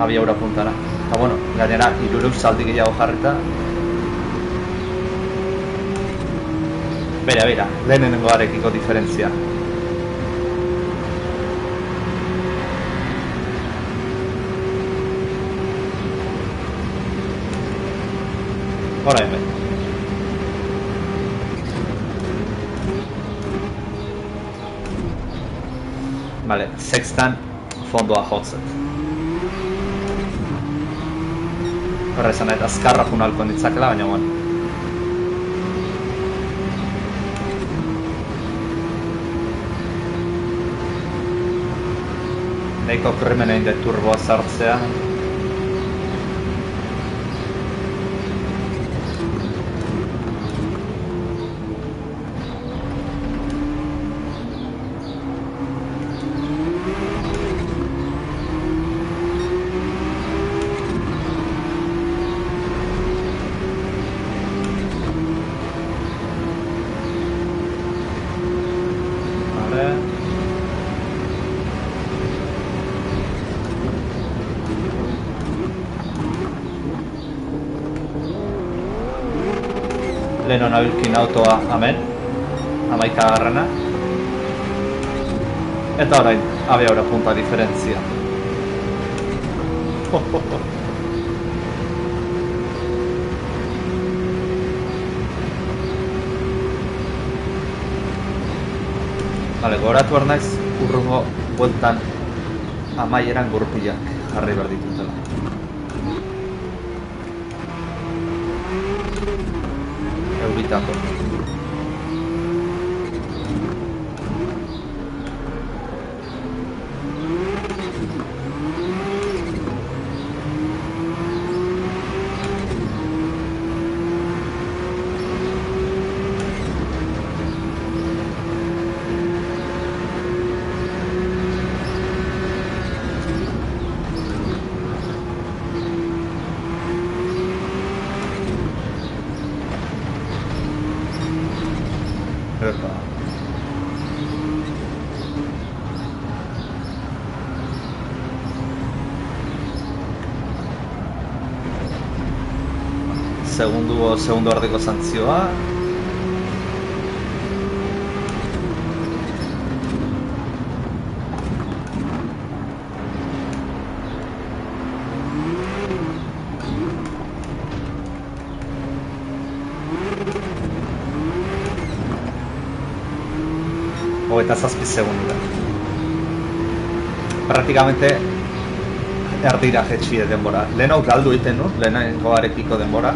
Abiaura puntara. Eta bueno, gainera, 300 zaldi gehiago jarrita. Beira, lehenengo arekiko diferentzia. Orain bai. Vale, sextan fondoa jotzet. Horra esan nahi, azkarra junalko nitzakela, baina bueno. Neiko krimenein de turboa sartzea. Leheno nabilkin autoa hemen, 11. Eta orain, abiaura punta diferentzia. Vale, goratu behar naiz, urrungo bueltan amaieran gurpilak jarri behar ditutela. Euritako. Segundo ardiko santzioa. Eta 7 segundu da. Praktikamente erdira jetxi denbora. Leheno galdu egiten nu, lehenengo arekiko denbora.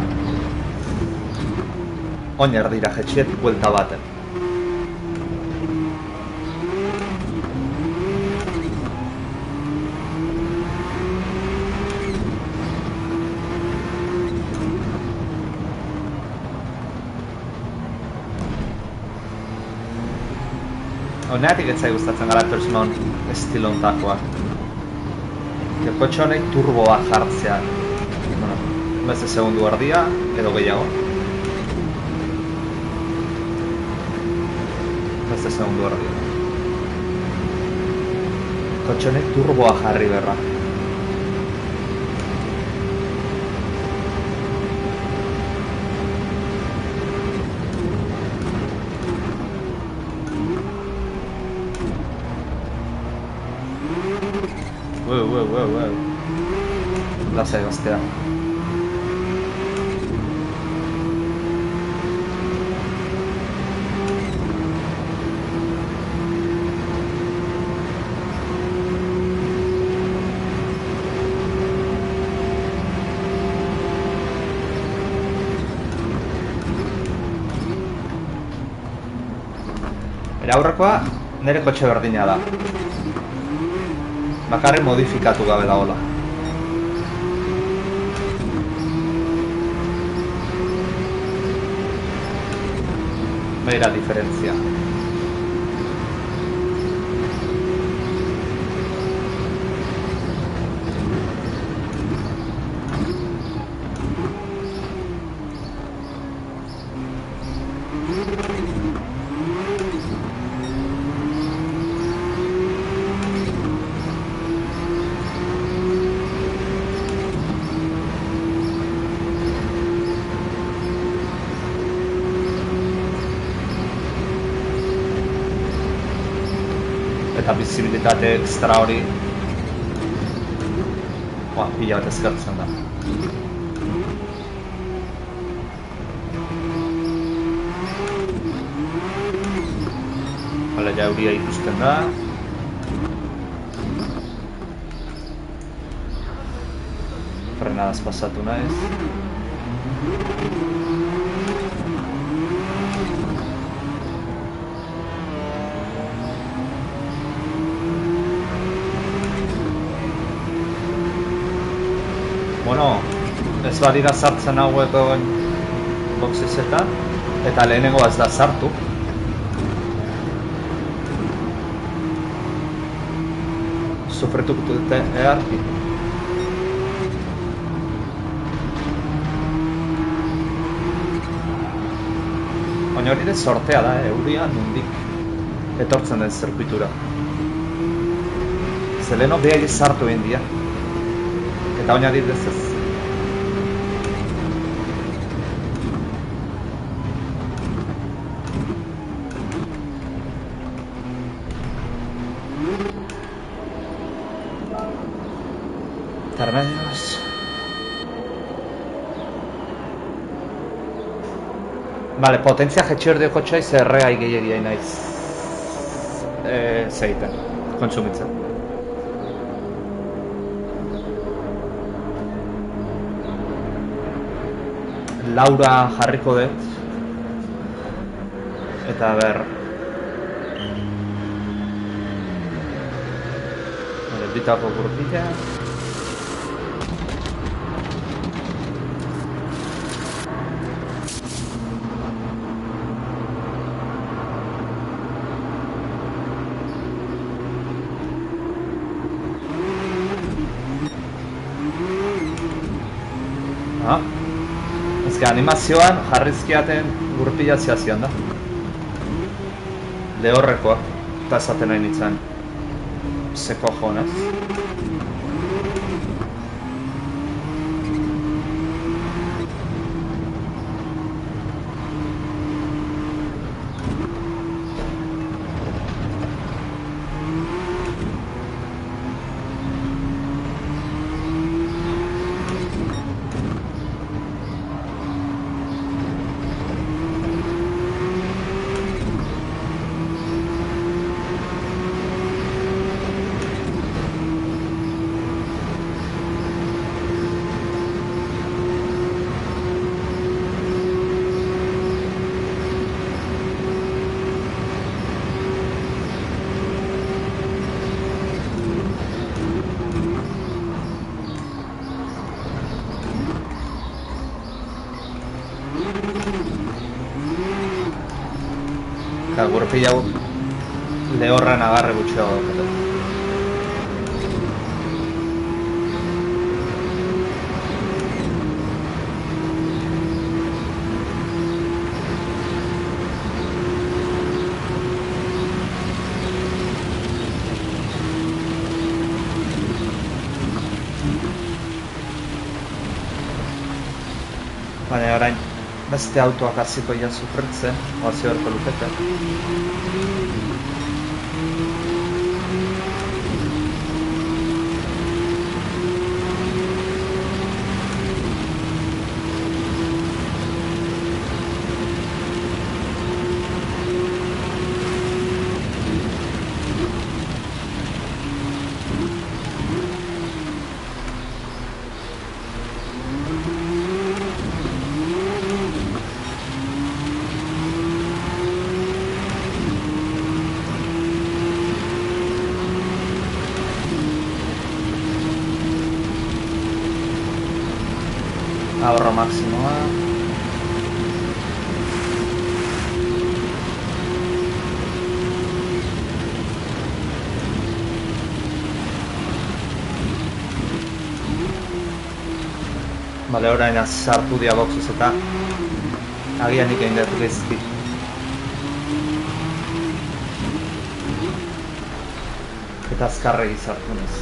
Oin erdira jetxiet buelta baten. Honeatik ez zai gustatzen Gran Turismo estilo ontakoa. Kotxe honek turboa jartzea. Bueno, beste segundu erdia, edo gehiago. Beste segundu erdia. Kotxe honek turboa jarri berra. Wow. Lasai gaztea. Era aurrekoa nire kotxe berdina da. Bakarrik modifikatu gabe dagoela. Beira diferentzia. Eta bizibilitate extra hori pila bat eskertzen da. Bale, ja euria ikusten da. Frenadaz pasatu naiz. Bueno, ez badira sartzen hauek boxesetan, eta lehenengo ez da sartu. Sufritu dute earki. Baina hori de sortea da, euria nondik etortzen den zirkuitura. Zeleno behar sartu egin dira. Eta baina dit ez ez. Intermedios. Vale, potentzia jetxer dioko txaiz erregai gehiagia naiz. Zeiten, kontsumitzen. Laura jarriko dut. Eta ber... Bitako gurpila. Animazioan jarrizkiaten gurpilazia zian da. Lehorrekoa, eta esaten nahi nintzen. Se cojones. Gurpila hau lehorran agarre gutxiago daukate. Baina orain beste autoak hasiko ja sufritzen, oazio berko lukete. Ahorro máximoa. Bale, orain sartu dia boxez eta agian nik egin dut gezki. Eta azkarregi sartu nez.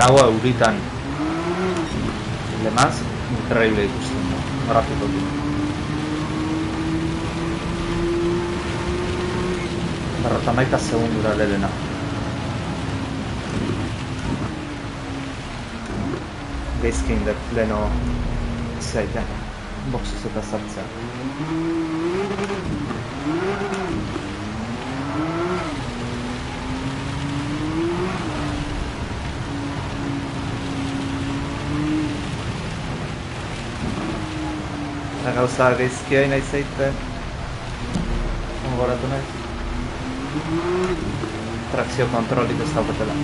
Kagoa euritan. Demaz, increíble ikusten da. Grafikoki. Berrotamaika segundura lehena. Geizkin dut leheno zaiten. Boxez eta sartzea. Eta gauza geizkia nahi zaiten. Ongoratu nahi. Trakzio kontrolik ez daukatela.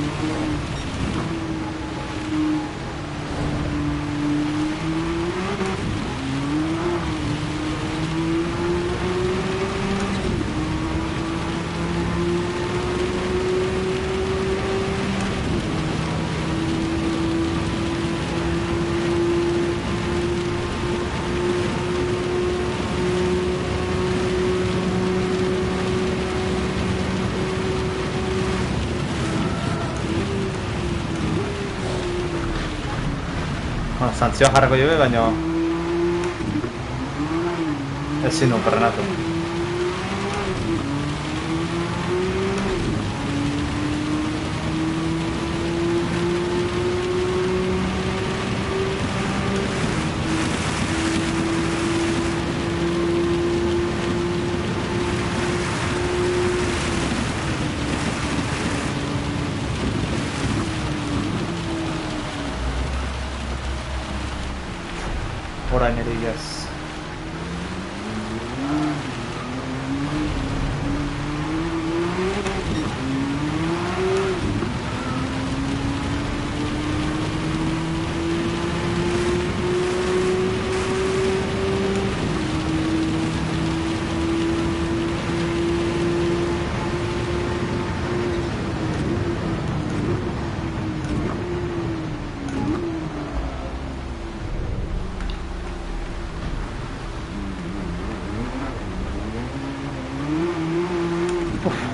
Santzioa jarrako jobe, baina ezin nun perrenatu. Orain ere iaz.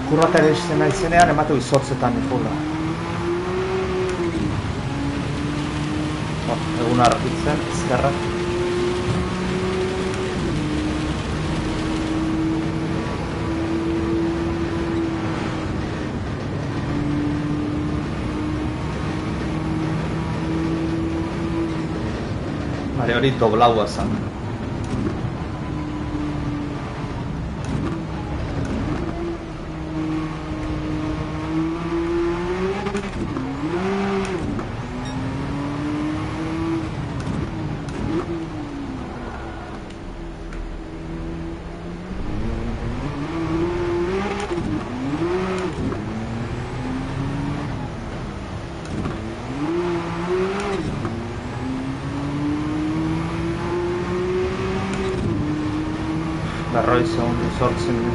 Kurrata ere esten naizenean ematu izotzetan ikula. Egun argitzen, ezkerrak. Bale, hori doblaua zen. Berroi segundu sortzen du.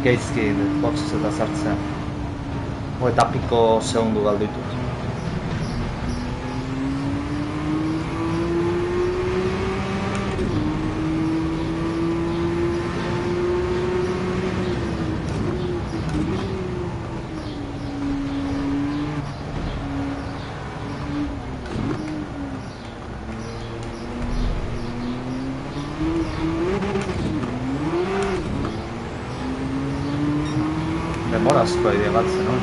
Gaizki boxez eta sartzea. Eta piko segundu galdu ditut. Demorazkoa ide galtzen, no?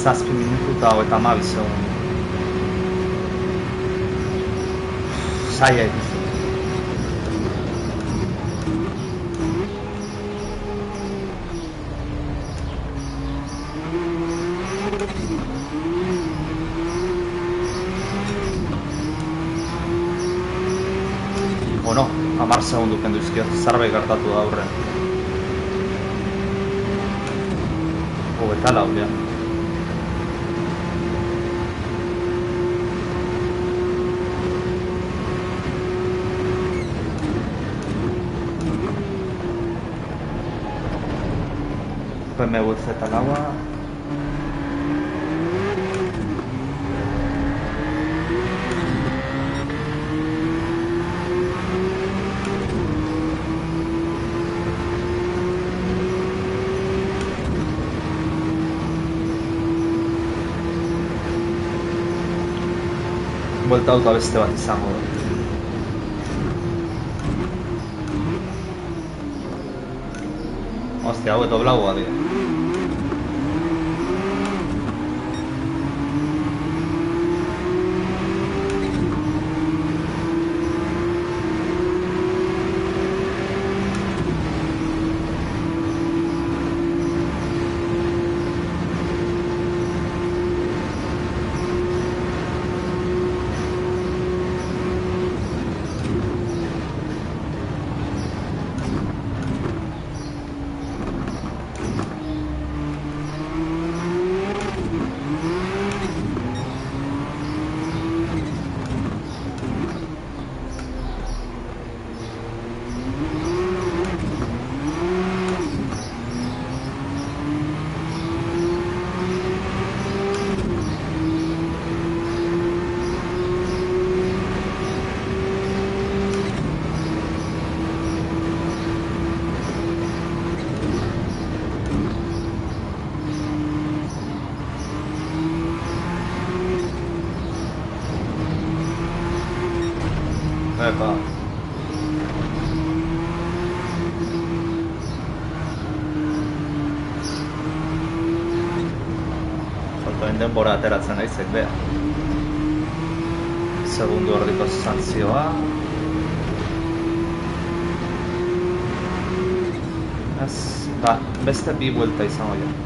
Zazpi minutu eta 32 segundu. Zaila ikusten. Bueno, 10 segundu kendu izkiot, zerbait gertatu da aurren. Eta lau, ja. BMW Z-laua. Buelta auto beste bat izango da. Ostia, hau eto blaua dira. Epa. Faltoen denbora ateratzen naizek, beha. Segundu erdiko santzioa. Ez, ba, beste bi buelta izango ja.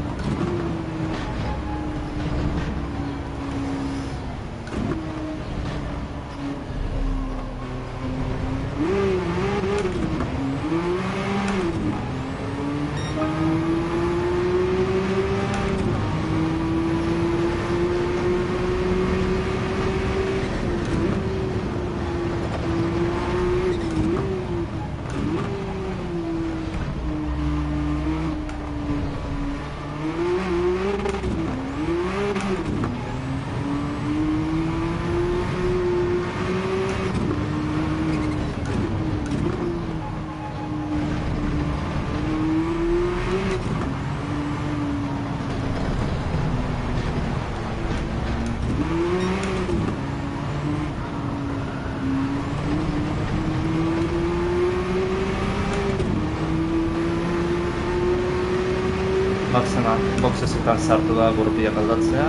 Boxesetan sartu da gurpiak aldatzea.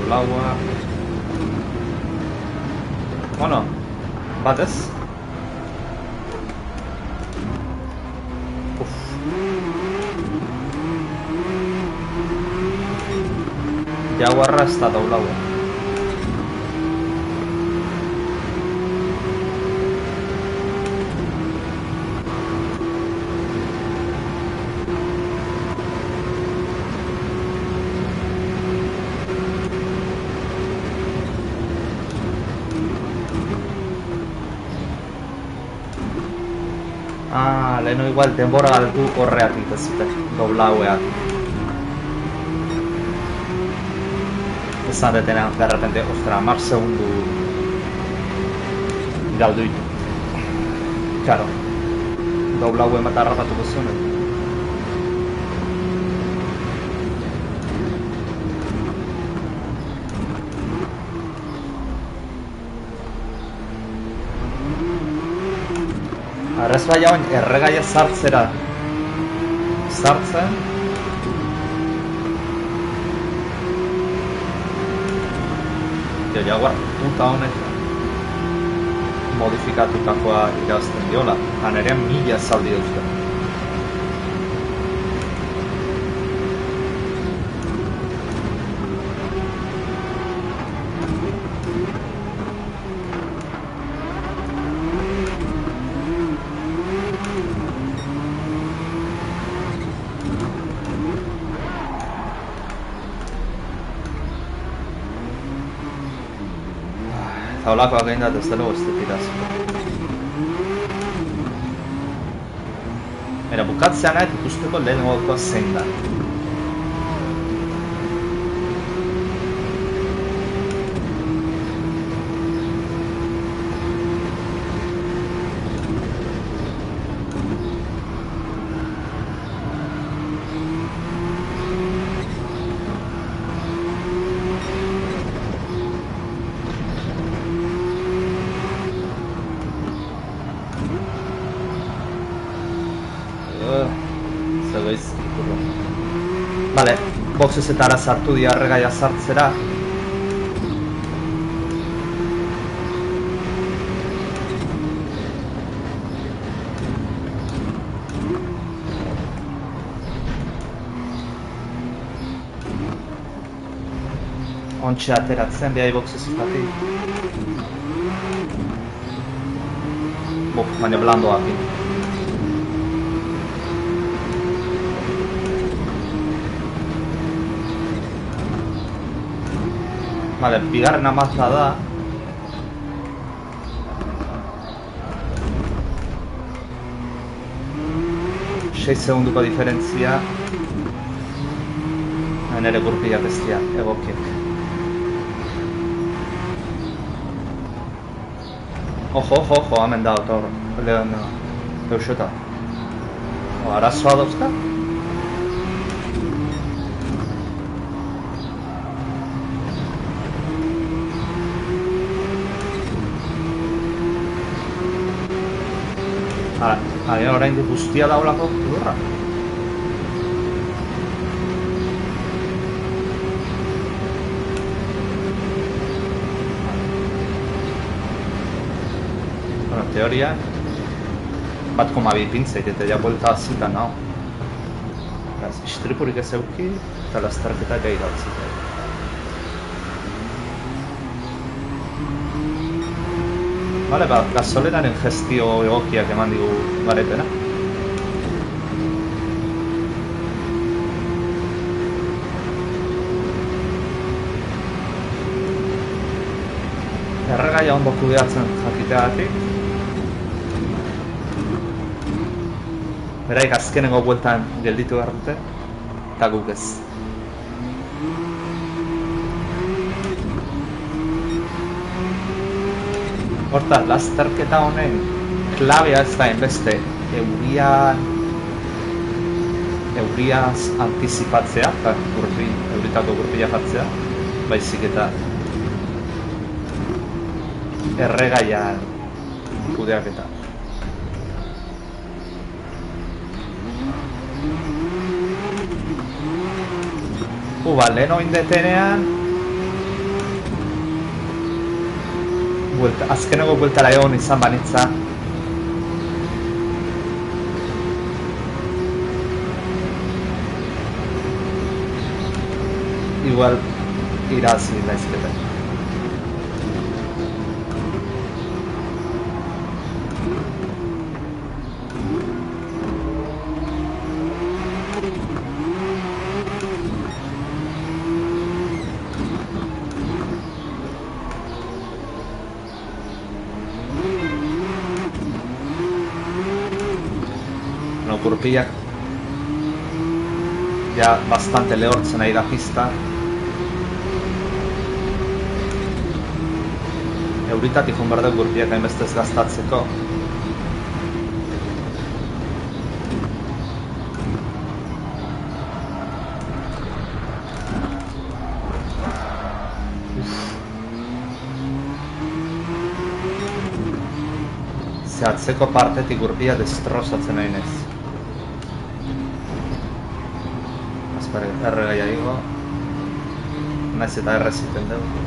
Blaua. Bueno, batez. Jaguarra ez da blaua. Leheno igual denbora galdu horreatik ez zute, doblaueak. Esan detenean, de repente, ostra, 10 segundu galdu ditu. Claro, doblaue bat harrapatuko zuen. Arrez bai hauen erregaia sartzera sartzen. Jo, jaguar puta honek modifikatutakoa irazten diola. Han ere 1000 zaldi dauzka. Eta holakoak egin da, ez delo ez dut Era, bukatzean nahet ikusteko lehenengokoa zein da. Vale, boxesetara sartu dira erregaia sartzera. Ontxe ateratzen behai boxesetatik. Baina blandoak. Vale, bigarren amatza da. Seis segunduko diferentzia. Nere gurpilak ez dira egokiek. Ojo, hemen da autor. Lehen euseta. Arazoa dauzka? Agian orain du guztia daulako lurra. Bueno, teoria bat koma bi pintzeit eta ja buelta azitan naho. Istripurik ez euki eta lasterketa gai dautzit. Vale, gasolenaren gestio egokiak eman digu garetena. Erregaia ondo kudeatzen jakiteagatik. Beraik azkenengo bueltan gelditu behar dute, eta guk ez. Hortaz, lasterketa honen klabea ez da enbeste euriaz antizipatzea, eta euritako gurpila jartzea, baizik eta erregaian kudeaketa. Lehen oindetenean azkeneko bueltara egon izan banitza. Igual irazi daizkete. Gurpilak ja bastante lehortzen ari da pista. Euritatik joan behar dut gurpilak hainbeste ez gaztatzeko. Ze atzeko partetik gurbia destrozatzen nahi nez. Azpare, erregaia igo. Naiz eta erreziten dugu.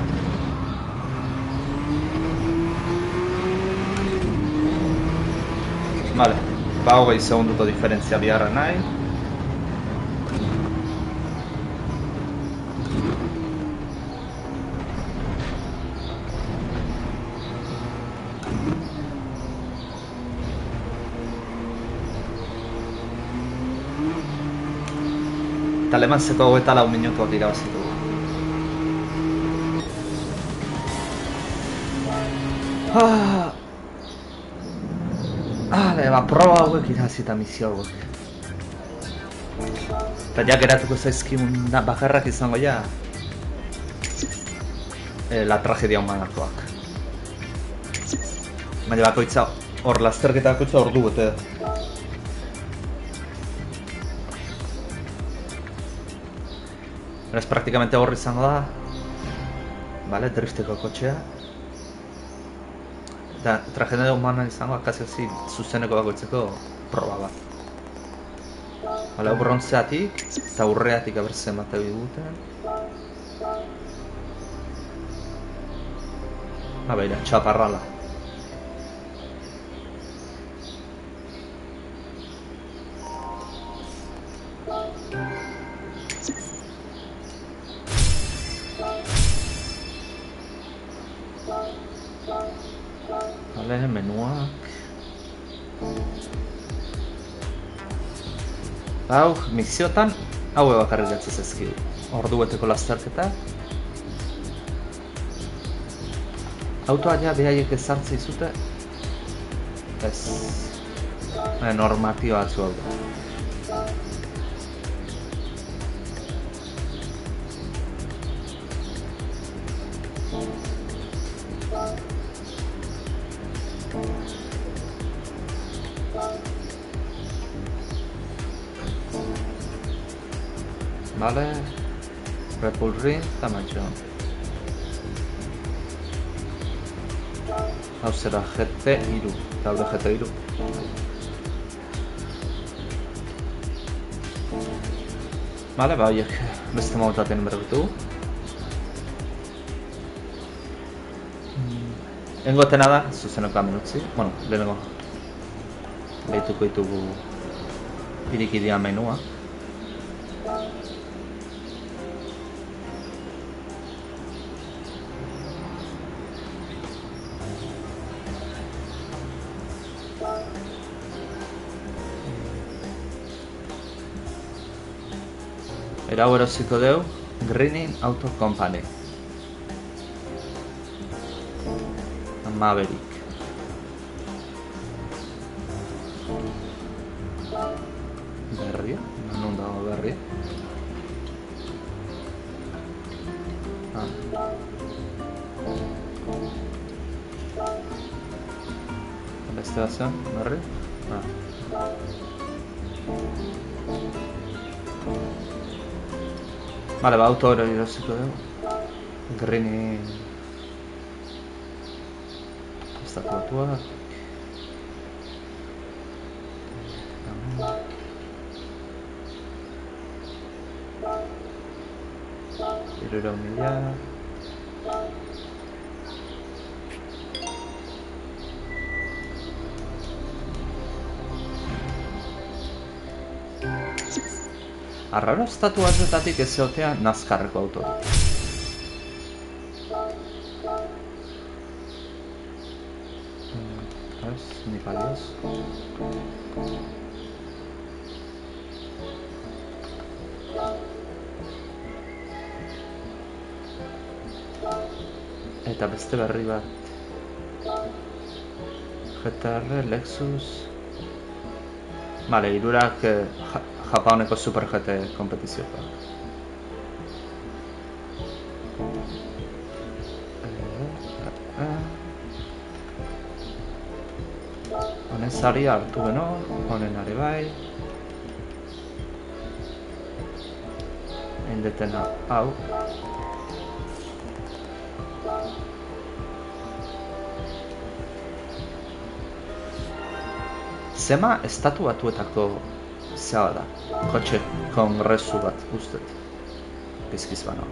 Vale, ba hogei segunduko diferentzia biharra nahi. Eta lemantzeko 24 minutuak irabazi dugu. Ba, proba hauek irazita misio hauek. Eta ja geratuko zaizkimun bakarrak izango ja la tragedia humanakoak. Baina bakoitza hor lasterketa bakoitza ordu bete da. Beraz, praktikamente horri izango da. Bale, drifteko kotxea. Eta tragedia humana izango akaziozi zuzeneko bakoitzeko proba bat. Bale, hau brontzeatik eta urreatik abertzen bat egiten. Beira, txaparrala. Vale, menuak. Hau, misiotan, hau bakarrik jatzez ezkidu. Ordu beteko lasterketa. Autoa ja behaiek ezartze izute. Ez. Normatio batzu hau da. Vale, Repul Ring eta Mahjong. Hau zera GT3, daude GT3. Vale, ba horiek beste mautaten berbetu. Engotena da, zuzeneko hemen utzi. Bueno, lehenengo behituko ditugu irikidia menua. Era hau erosiko deu, Greening Auto Company. Maverick. Berria? Non dago berria? Beste bat zen, berri? Vale, ba, auto hori erosiko dugu. Greening... Estatuatua. Hirurehun mila. Arraro estatu batetatik ez zeotea NASCARreko autorik. Ni palioz. Eta beste berri bat. GTR, Lexus... Vale, hirurak Japaneko Super GT kompetizioa. Honen zari hartu beno, honen are bai. Endetena hau. Zema estatu batuetako zea da. Kotxe kongresu bat, ustet. Bizkiz bano.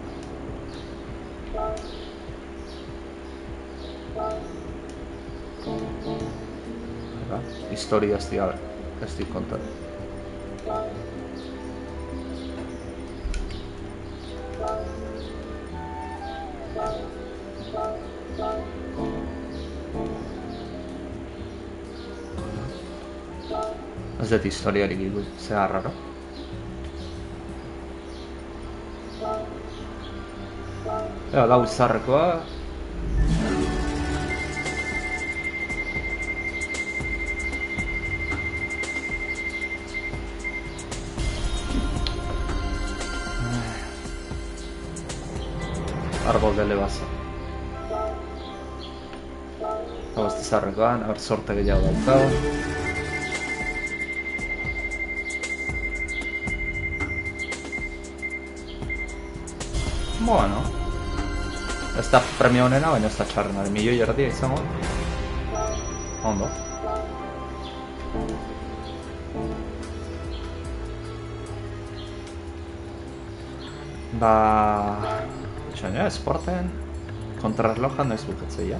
Historia ez di kontatu. Ez dut historiarik iku, zea raro. Lau izarrekoa. Argo dele baza. Hau ez izarrekoan, hor sorte gehiago daukau. Bueno, ez da premio honena, baina ez da txarrena, milioi erdia izango. Ondo. Ba... Txaina, esporten kontrarlojan noiz bukatzeia.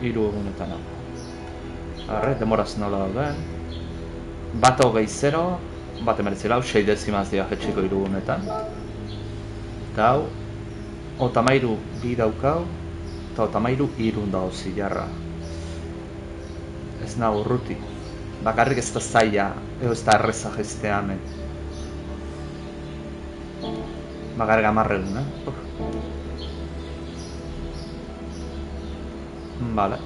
Hiru egunetan hau. Arre, demoraz nola dauden. Bat 20, bat 19, 6 dezimaz dira jetxiko hiru egunetan. Eta hau, 33 bi daukau, eta 33 irun dago zilarra. Ez nago urruti. Bakarrik ez da zaila, ez da erreza gestea hemen. Bakarrik 10 egun, Vale.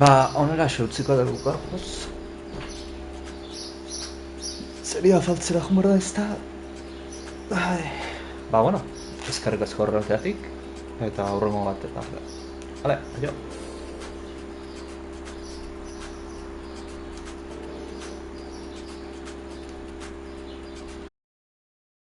Ba, onera utziko dugu gaurkoz. Seria faltzera jumor da ez da... Ba, bueno, eskerrik asko horreteatik. Eta aurrengo bat eta... Vale, adio.